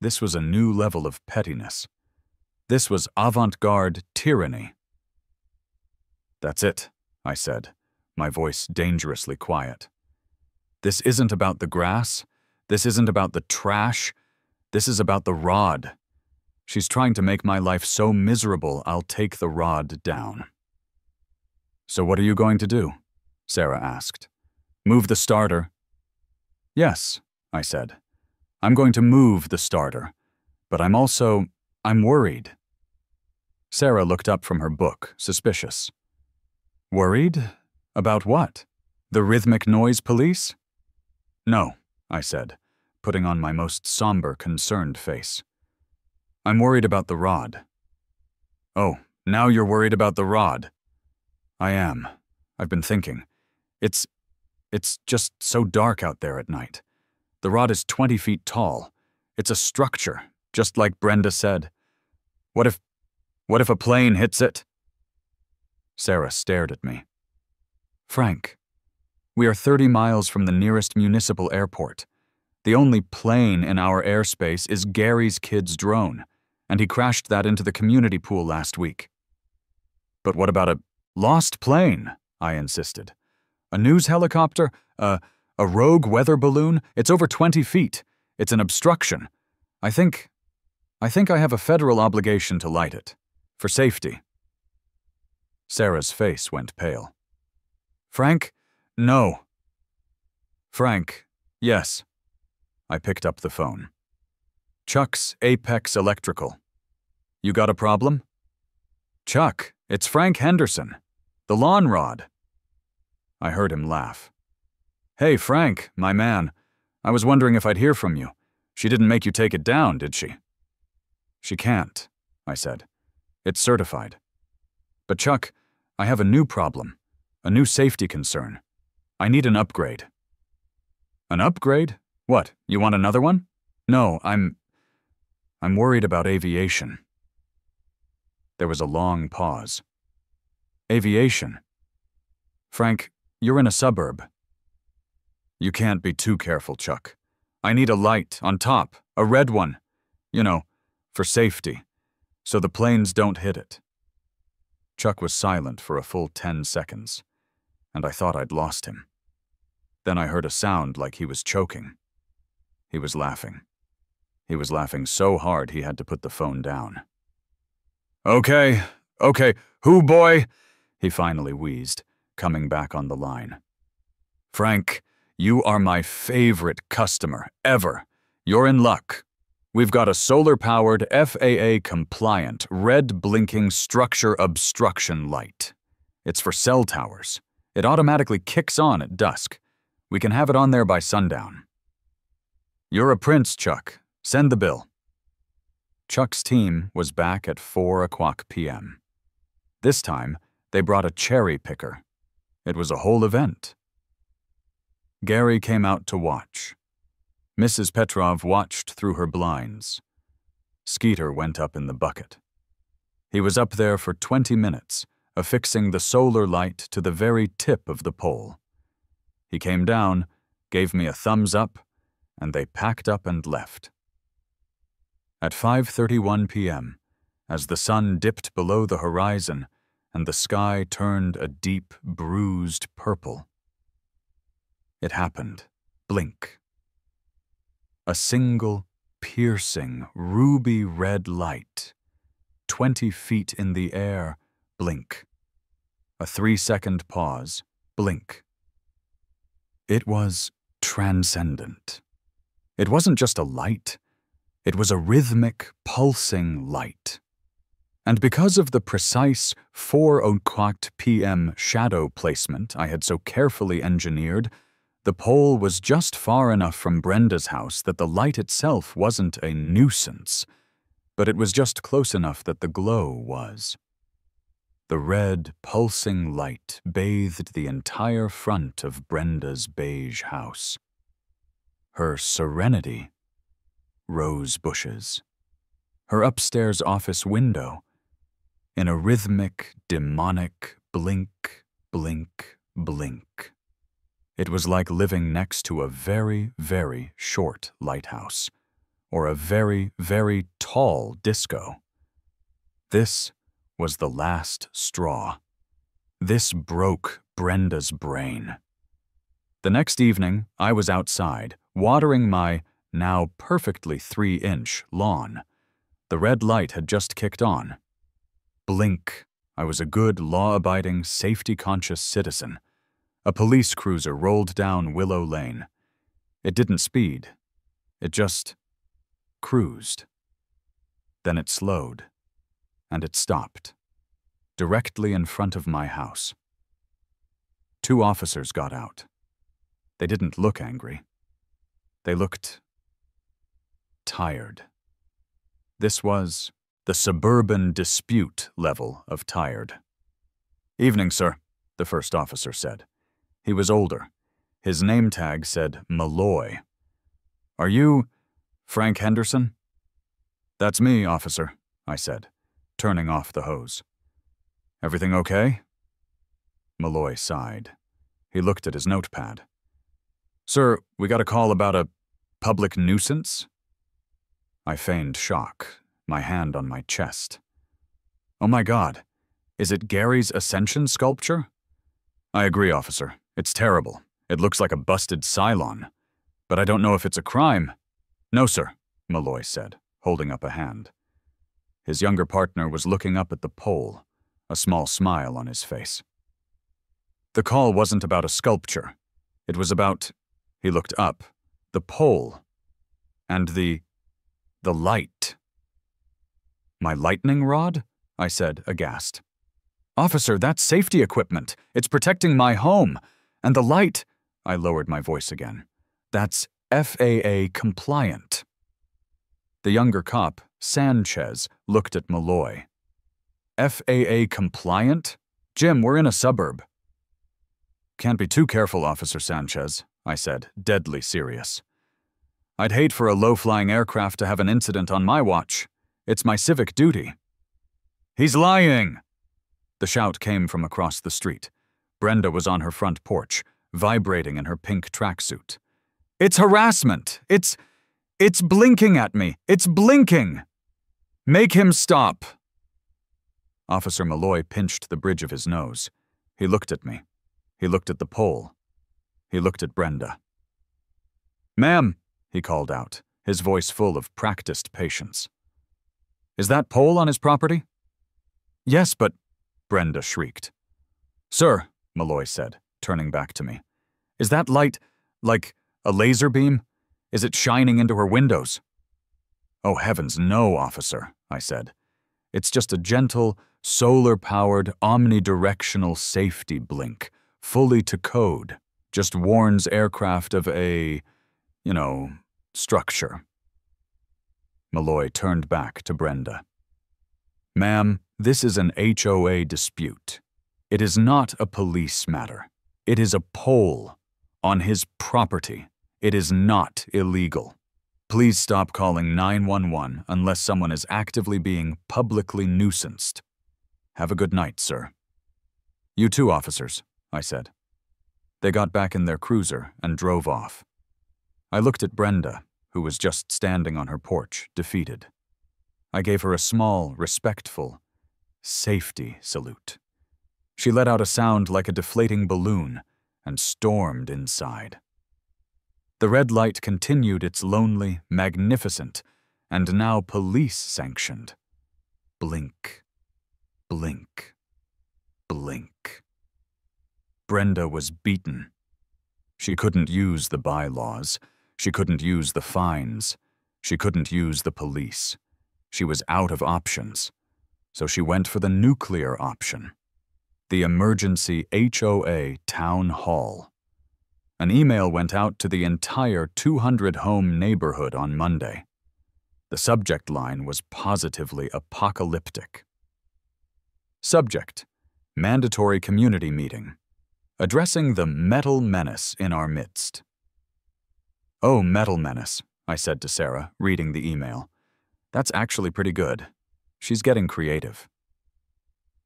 This was a new level of pettiness. This was avant-garde tyranny. "That's it," I said, my voice dangerously quiet. "This isn't about the grass. This isn't about the trash. This is about the rod. She's trying to make my life so miserable I'll take the rod down." "So what are you going to do?" Sarah asked. "Move the starter?" "Yes," I said. "I'm going to move the starter, but I'm worried." Sarah looked up from her book, suspicious. "Worried? About what? The rhythmic noise police?" "No," I said, putting on my most somber, concerned face. "I'm worried about the rod." "Oh, now you're worried about the rod." "I am. I've been thinking. It's just so dark out there at night. The rod is 20 feet tall. It's a structure, just like Brenda said. What if a plane hits it?" Sarah stared at me. "Frank, We are 30 miles from the nearest municipal airport. The only plane in our airspace is Gary's kid's drone, and he crashed that into the community pool last week. But what about a lost plane? I insisted. A news helicopter? A rogue weather balloon? It's over 20 feet. It's an obstruction. I think I have a federal obligation to light it. For safety. Sarah's face went pale. Frank? No. Frank, yes. I picked up the phone. Chuck's Apex Electrical. You got a problem? Chuck, it's Frank Henderson. The lawn rod. I heard him laugh. Hey, Frank, my man. I was wondering if I'd hear from you. She didn't make you take it down, did she? She can't, I said. It's certified. But Chuck, I have a new problem. A new safety concern. I need an upgrade. An upgrade? What, you want another one? No, I'm worried about aviation. There was a long pause. Aviation? Frank, you're in a suburb. You can't be too careful, Chuck. I need a light on top, a red one. You know, for safety, so the planes don't hit it. Chuck was silent for a full 10 seconds, and I thought I'd lost him. Then I heard a sound like he was choking. He was laughing. He was laughing so hard he had to put the phone down. Okay, who boy? He finally wheezed, coming back on the line. Frank, you are my favorite customer ever. You're in luck. We've got a solar-powered, FAA-compliant, red-blinking structure obstruction light. It's for cell towers. It automatically kicks on at dusk. We can have it on there by sundown. You're a prince, Chuck. Send the bill. Chuck's team was back at 4:00 p.m. This time, they brought a cherry picker. It was a whole event. Gary came out to watch. Mrs. Petrov watched through her blinds. Skeeter went up in the bucket. He was up there for 20 minutes, affixing the solar light to the very tip of the pole. He came down, gave me a thumbs up, and they packed up and left. At 5:31 p.m., as the sun dipped below the horizon and the sky turned a deep, bruised purple, it happened. Blink. A single, piercing, ruby-red light. 20 feet in the air. Blink. A 3-second pause. Blink. It was transcendent. It wasn't just a light. It was a rhythmic, pulsing light. And because of the precise 4:00 p.m. shadow placement I had so carefully engineered, the pole was just far enough from Brenda's house that the light itself wasn't a nuisance, but it was just close enough that the glow was. The red, pulsing light bathed the entire front of Brenda's beige house. Her serenity, rose bushes. Her upstairs office window, in a rhythmic, demonic blink, blink, blink. It was like living next to a very, very short lighthouse, or a very, very tall disco. This was the last straw. This broke Brenda's brain. The next evening, I was outside, watering my, now perfectly 3-inch, lawn. The red light had just kicked on. Blink. I was a good, law-abiding, safety-conscious citizen. A police cruiser rolled down Willow Lane. It didn't speed. It just cruised. Then it slowed, and it stopped, directly in front of my house. 2 officers got out. They didn't look angry. They looked tired. This was the suburban dispute level of tired. "Evening, sir," the first officer said. He was older. His name tag said Malloy. "Are you Frank Henderson?" "That's me, officer," I said, turning off the hose. "Everything okay?" Malloy sighed. He looked at his notepad. "Sir, we got a call about a public nuisance?" I feigned shock, my hand on my chest. "Oh my God, is it Gary's Ascension sculpture?" "I agree, officer. It's terrible. It looks like a busted Cylon. But I don't know if it's a crime." "No, sir," Malloy said, holding up a hand. His younger partner was looking up at the pole, a small smile on his face. "The call wasn't about a sculpture. It was about," he looked up, "the pole. And the light." "My lightning rod?" I said, aghast. "Officer, that's safety equipment. It's protecting my home. And the light," I lowered my voice again, "that's FAA compliant." The younger cop, Sanchez, looked at Malloy. "FAA compliant? Jim, we're in a suburb." "Can't be too careful, Officer Sanchez," I said, deadly serious. "I'd hate for a low-flying aircraft to have an incident on my watch. It's my civic duty." "He's lying!" The shout came from across the street. Brenda was on her front porch, vibrating in her pink tracksuit. "It's harassment! It's blinking at me! It's blinking! Make him stop!" Officer Malloy pinched the bridge of his nose. He looked at me. He looked at the pole. He looked at Brenda. "Ma'am," he called out, his voice full of practiced patience. "Is that pole on his property?" "Yes, but—" Brenda shrieked. "Sir," Malloy said, turning back to me, "is that light like a laser beam? Is it shining into her windows?" "Oh, heavens, no, officer," I said. "It's just a gentle, solar-powered, omnidirectional safety blink, fully to code. Just warns aircraft of a, structure." Malloy turned back to Brenda. "Ma'am, this is an HOA dispute. It is not a police matter. It is a pole on his property. It is not illegal. Please stop calling 911 unless someone is actively being publicly nuisanced. Have a good night, sir." "You too, officers," I said. They got back in their cruiser and drove off. I looked at Brenda, who was just standing on her porch, defeated. I gave her a small, respectful, safety salute. She let out a sound like a deflating balloon and stormed inside. The red light continued its lonely, magnificent, and now police-sanctioned blink, blink, blink. Brenda was beaten. She couldn't use the bylaws. She couldn't use the fines. She couldn't use the police. She was out of options. So she went for the nuclear option. The emergency HOA town hall. An email went out to the entire 200-home neighborhood on Monday. The subject line was positively apocalyptic. Subject: mandatory community meeting. Addressing the metal menace in our midst. "Oh, metal menace," I said to Sarah, reading the email. "That's actually pretty good. She's getting creative."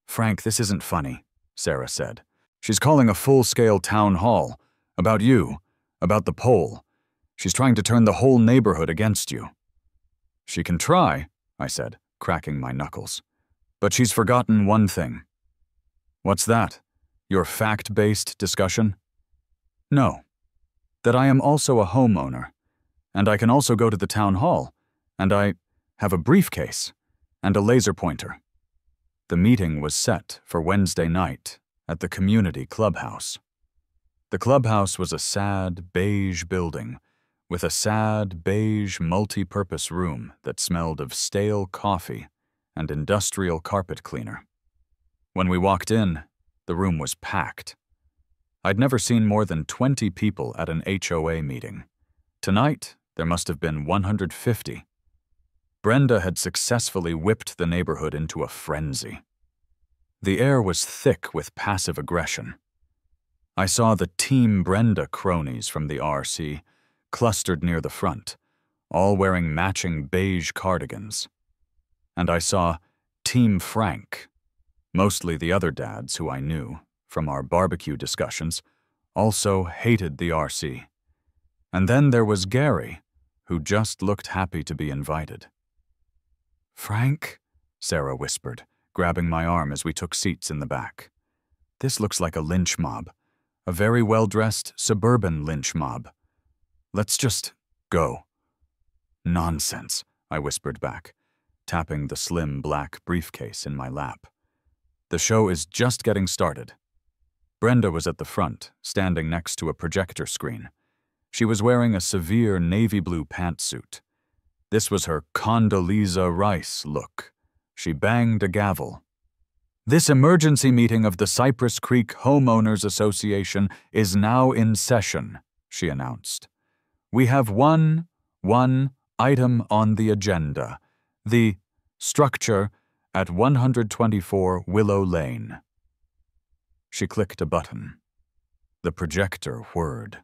"Frank, this isn't funny," Sarah said. "She's calling a full-scale town hall. About you. About the pole. She's trying to turn the whole neighborhood against you." "She can try," I said, cracking my knuckles. "But she's forgotten one thing." "What's that? Your fact-based discussion?" "No. That I am also a homeowner, and I can also go to the town hall, and I have a briefcase and a laser pointer." The meeting was set for Wednesday night at the community clubhouse. The clubhouse was a sad, beige building with a sad, beige, multi-purpose room that smelled of stale coffee and industrial carpet cleaner. When we walked in, the room was packed. I'd never seen more than 20 people at an HOA meeting. Tonight, there must have been 150. Brenda had successfully whipped the neighborhood into a frenzy. The air was thick with passive aggression. I saw the Team Brenda cronies from the RC clustered near the front, all wearing matching beige cardigans. And I saw Team Frank, mostly the other dads who I knew, from our barbecue discussions, also hated the RC. And then there was Gary, who just looked happy to be invited. "Frank," Sarah whispered, grabbing my arm as we took seats in the back. "This looks like a lynch mob. A very well-dressed suburban lynch mob. Let's just go." "Nonsense," I whispered back, tapping the slim black briefcase in my lap. "The show is just getting started." Brenda was at the front, standing next to a projector screen. She was wearing a severe navy blue pantsuit. This was her Condoleezza Rice look. She banged a gavel. "This emergency meeting of the Cypress Creek Homeowners Association is now in session," she announced. "We have one item on the agenda, the structure at 124 Willow Lane." She clicked a button. The projector whirred.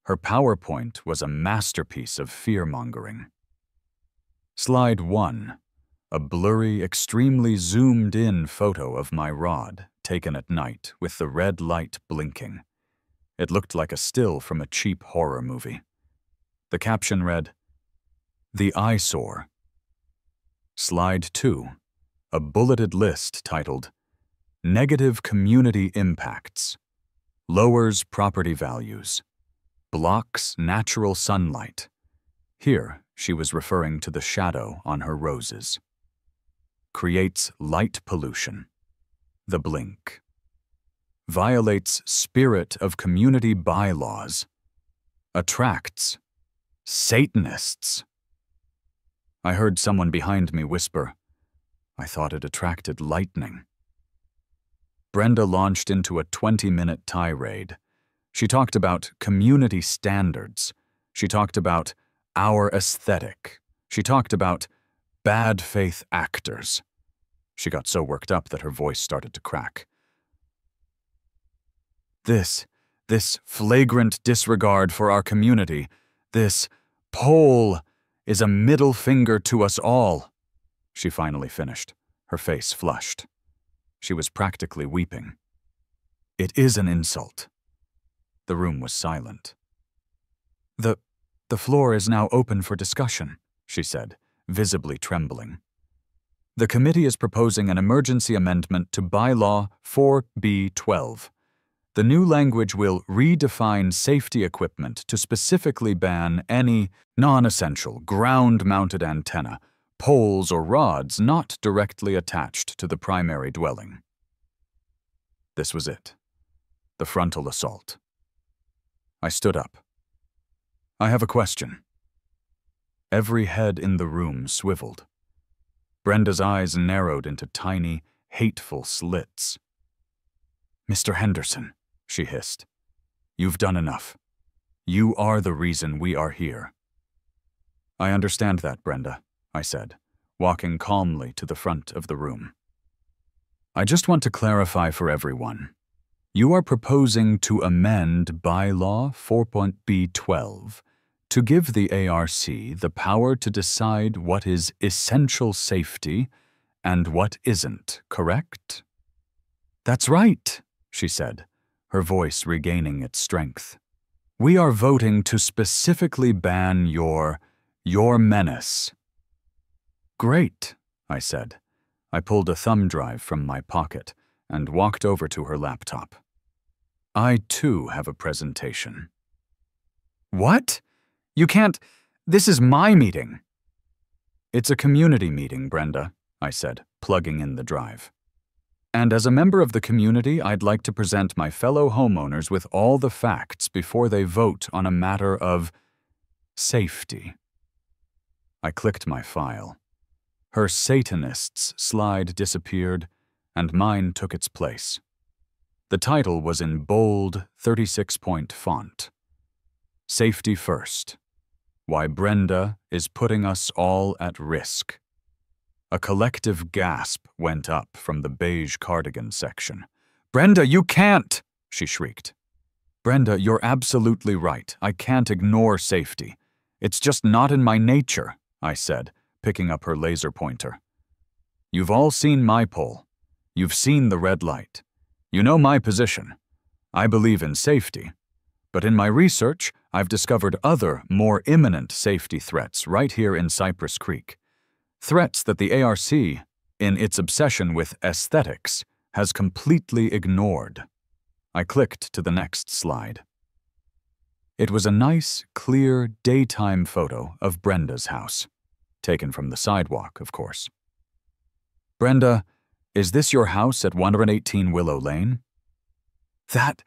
Her PowerPoint was a masterpiece of fear-mongering. Slide 1. A blurry, extremely zoomed-in photo of my rod, taken at night with the red light blinking. It looked like a still from a cheap horror movie. The caption read, "The Eyesore." Slide 2. A bulleted list titled, "Negative Community Impacts. Lowers Property Values. Blocks Natural Sunlight." Here, she was referring to the shadow on her roses. "Creates light pollution. The blink. Violates spirit of community bylaws. Attracts Satanists." I heard someone behind me whisper, "I thought it attracted lightning." Brenda launched into a 20-minute tirade. She talked about community standards. She talked about our aesthetic. She talked about bad faith actors. She got so worked up that her voice started to crack. This flagrant disregard for our community, this poll is a middle finger to us all," she finally finished, her face flushed. She was practically weeping. "It is an insult." The room was silent. The floor is now open for discussion," she said, visibly trembling. "The committee is proposing an emergency amendment to Bylaw 4B12. The new language will redefine safety equipment to specifically ban any non-essential ground-mounted antenna, poles or rods not directly attached to the primary dwelling." This was it. The frontal assault. I stood up. "I have a question." Every head in the room swiveled. Brenda's eyes narrowed into tiny, hateful slits. "Mr. Henderson," she hissed, "you've done enough. You are the reason we are here." "I understand that, Brenda," I said, walking calmly to the front of the room. "I just want to clarify for everyone. You are proposing to amend Bylaw 4.B12 to give the ARC the power to decide what is essential safety and what isn't, correct?" "That's right," she said, her voice regaining its strength. "We are voting to specifically ban your menace." "Great," I said. I pulled a thumb drive from my pocket and walked over to her laptop. "I, too, have a presentation." "What? You can't— This is my meeting." "It's a community meeting, Brenda," I said, plugging in the drive. "And as a member of the community, I'd like to present my fellow homeowners with all the facts before they vote on a matter of safety." I clicked my file. Her Satanists slide disappeared, and mine took its place. The title was in bold, 36-point font. "Safety First. Why Brenda is Putting Us All at Risk." A collective gasp went up from the beige cardigan section. "Brenda, you can't!" she shrieked. "Brenda, you're absolutely right. I can't ignore safety. It's just not in my nature," I said, picking up her laser pointer. "You've all seen my poll. You've seen the red light. You know my position. I believe in safety, but in my research, I've discovered other, more imminent safety threats right here in Cypress Creek. Threats that the ARC, in its obsession with aesthetics, has completely ignored. I clicked to the next slide. It was a nice, clear, daytime photo of Brenda's house, taken from the sidewalk, of course. "Brenda, is this your house at 118 Willow Lane?" That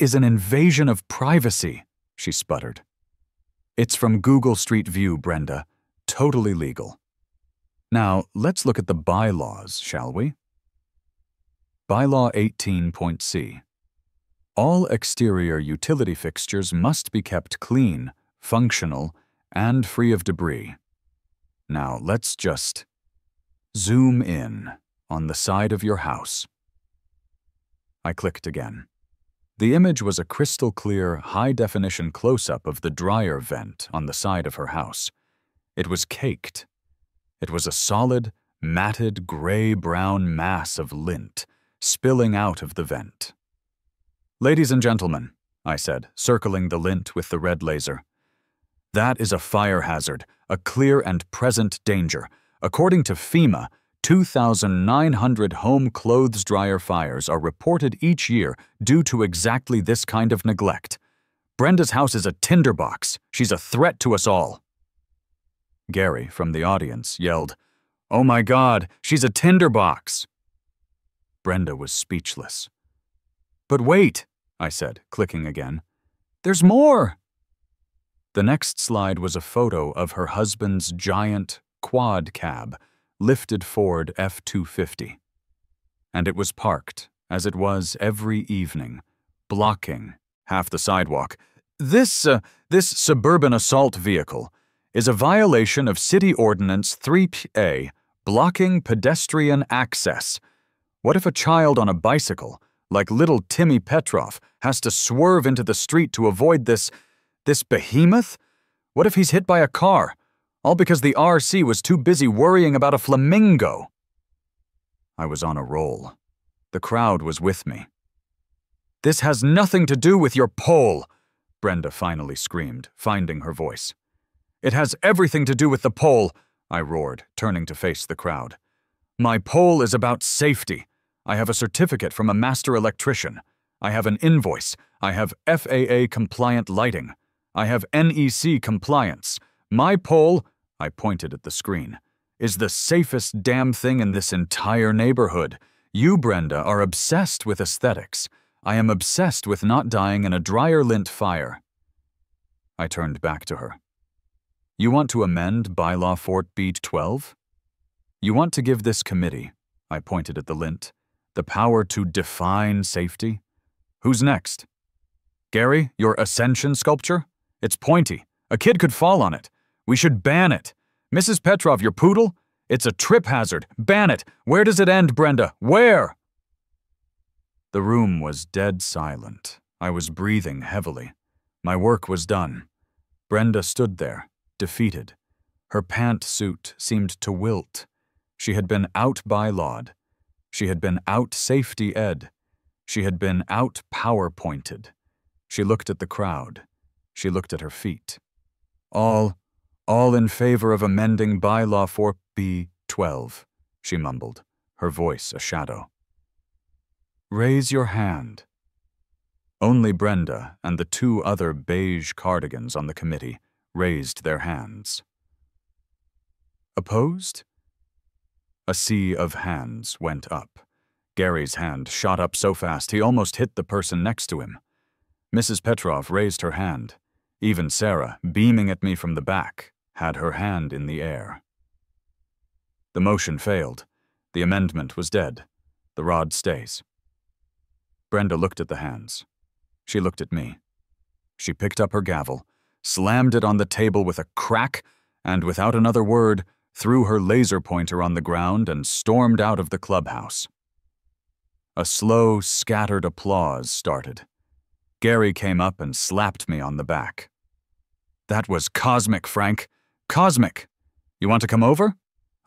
is an invasion of privacy," she sputtered. "It's from Google Street View, Brenda. Totally legal. Now, let's look at the bylaws, shall we?" Bylaw 18.c. All exterior utility fixtures must be kept clean, functional, and free of debris. Now, let's just zoom in on the side of your house. I clicked again. The image was a crystal-clear, high-definition close-up of the dryer vent on the side of her house. It was caked. It was a solid, matted, gray-brown mass of lint spilling out of the vent. "Ladies and gentlemen," I said, circling the lint with the red laser, "that is a fire hazard, a clear and present danger. According to FEMA, 2,900 home clothes dryer fires are reported each year due to exactly this kind of neglect. Brenda's house is a tinderbox. She's a threat to us all." Gary, from the audience, yelled, "Oh my God, she's a tinderbox!" Brenda was speechless. "But wait," I said, clicking again. "There's more!" The next slide was a photo of her husband's giant quad cab, lifted Ford F-250. And it was parked, as it was every evening, blocking half the sidewalk. This suburban assault vehicle is a violation of City Ordinance 3A, blocking pedestrian access. What if a child on a bicycle, like little Timmy Petrov, has to swerve into the street to avoid this behemoth? What if he's hit by a car? All because the RC was too busy worrying about a flamingo. I was on a roll. The crowd was with me. "This has nothing to do with your poll," Brenda finally screamed, finding her voice. "It has everything to do with the poll," I roared, turning to face the crowd. "My poll is about safety. I have a certificate from a master electrician. I have an invoice. I have FAA-compliant lighting. I have NEC compliance. My poll," I pointed at the screen, "is the safest damn thing in this entire neighborhood. You, Brenda, are obsessed with aesthetics. I am obsessed with not dying in a dryer lint fire." I turned back to her. "You want to amend Bylaw 4B12? You want to give this committee," I pointed at the lint, "the power to define safety? Who's next? Gary, your ascension sculpture? It's pointy. A kid could fall on it. We should ban it. Mrs. Petrov, your poodle? It's a trip hazard. Ban it. Where does it end, Brenda? Where?" The room was dead silent. I was breathing heavily. My work was done. Brenda stood there, defeated. Her pantsuit seemed to wilt. She had been out-bylawed. She had been out-safety-ed. She had been out-power-pointed. She looked at the crowd. She looked at her feet. All in favor of amending Bylaw 4B12, she mumbled, her voice a shadow. "Raise your hand." Only Brenda and the two other beige cardigans on the committee raised their hands. Opposed? A sea of hands went up. Gary's hand shot up so fast he almost hit the person next to him. Mrs. Petrov raised her hand. Even Sarah, beaming at me from the back, had her hand in the air. The motion failed. The amendment was dead. The rod stays. Brenda looked at the hands. She looked at me. She picked up her gavel, slammed it on the table with a crack, and without another word, threw her laser pointer on the ground and stormed out of the clubhouse. A slow, scattered applause started. Gary came up and slapped me on the back. "That was cosmic, Frank. Cosmic! You want to come over?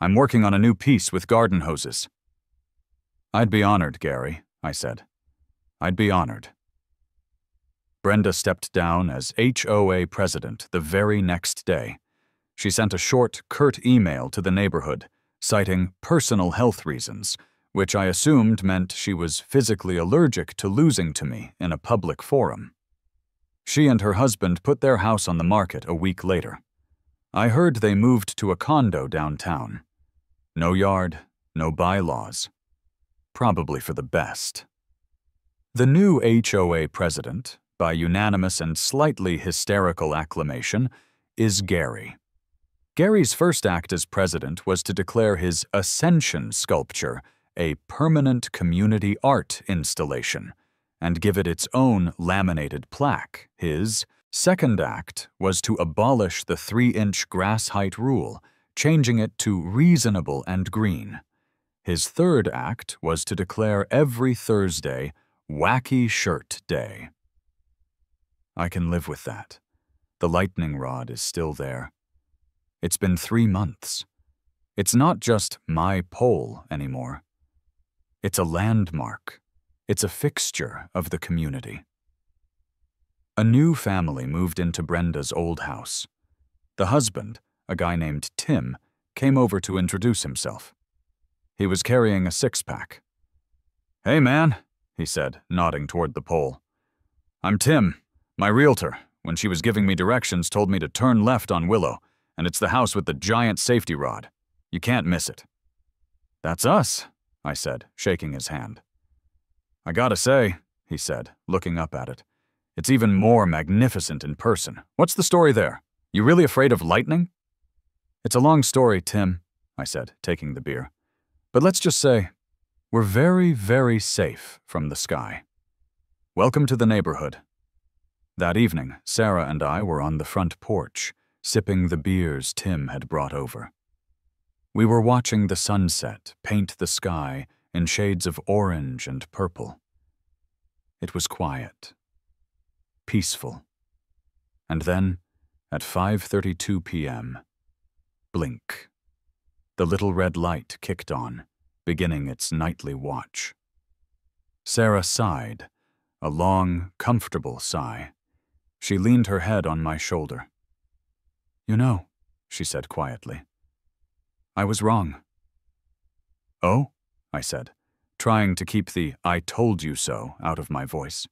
I'm working on a new piece with garden hoses." "I'd be honored, Gary," I said. "I'd be honored." Brenda stepped down as HOA president the very next day. She sent a short, curt email to the neighborhood, citing personal health reasons, which I assumed meant she was physically allergic to losing to me in a public forum. She and her husband put their house on the market a week later. I heard they moved to a condo downtown. No yard, no bylaws. Probably for the best. The new HOA president, by unanimous and slightly hysterical acclamation, is Gary. Gary's first act as president was to declare his Ascension sculpture a permanent community art installation and give it its own laminated plaque. His second act was to abolish the 3-inch grass height rule, changing it to reasonable and green. His third act was to declare every Thursday Wacky Shirt Day. I can live with that. The lightning rod is still there. It's been 3 months. It's not just my pole anymore. It's a landmark. It's a fixture of the community. A new family moved into Brenda's old house. The husband, a guy named Tim, came over to introduce himself. He was carrying a 6-pack. "Hey, man," he said, nodding toward the pole. "I'm Tim. My realtor, when she was giving me directions, told me to turn left on Willow, and it's the house with the giant safety rod. You can't miss it." "That's us," I said, shaking his hand. "I gotta say," he said, looking up at it, "it's even more magnificent in person. What's the story there? You really afraid of lightning?" "It's a long story, Tim," I said, taking the beer. "But let's just say, we're very, very safe from the sky. Welcome to the neighborhood." That evening, Sarah and I were on the front porch, sipping the beers Tim had brought over. We were watching the sunset paint the sky in shades of orange and purple. It was quiet, peaceful. And then, at 5:32 p.m., blink. The little red light kicked on, beginning its nightly watch. Sarah sighed, a long, comfortable sigh. She leaned her head on my shoulder. "You know," she said quietly, "I was wrong." "Oh?" I said, trying to keep the "I told you so" out of my voice.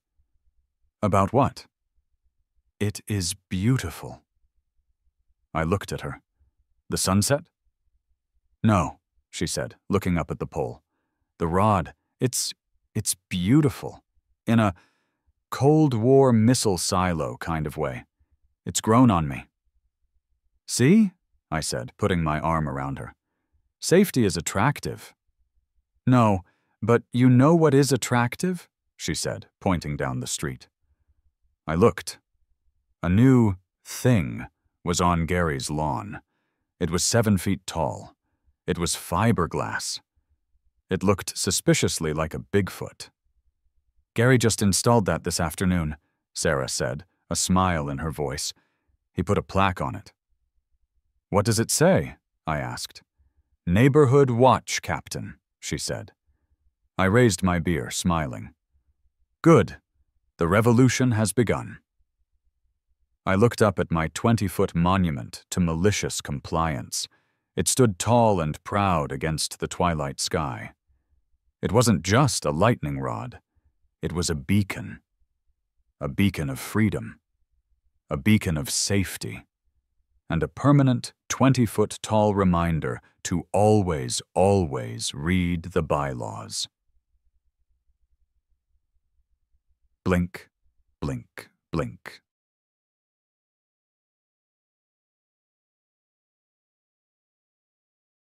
"About what?" "It is beautiful." I looked at her. "The sunset?" "No," she said, looking up at the pole. "The rod, it's beautiful. In a Cold War missile silo kind of way. It's grown on me." "See?" I said, putting my arm around her. "Safety is attractive." "No, but you know what is attractive?" she said, pointing down the street. I looked. A new thing was on Gary's lawn. It was 7 feet tall. It was fiberglass. It looked suspiciously like a Bigfoot. "Gary just installed that this afternoon," Sarah said, a smile in her voice. "He put a plaque on it." "What does it say?" I asked. "Neighborhood Watch Captain," she said. I raised my beer, smiling. "Good. The revolution has begun." I looked up at my 20-foot monument to malicious compliance. It stood tall and proud against the twilight sky. It wasn't just a lightning rod. It was a beacon of freedom, a beacon of safety, and a permanent 20-foot-tall reminder to always, always read the bylaws. Blink, blink, blink.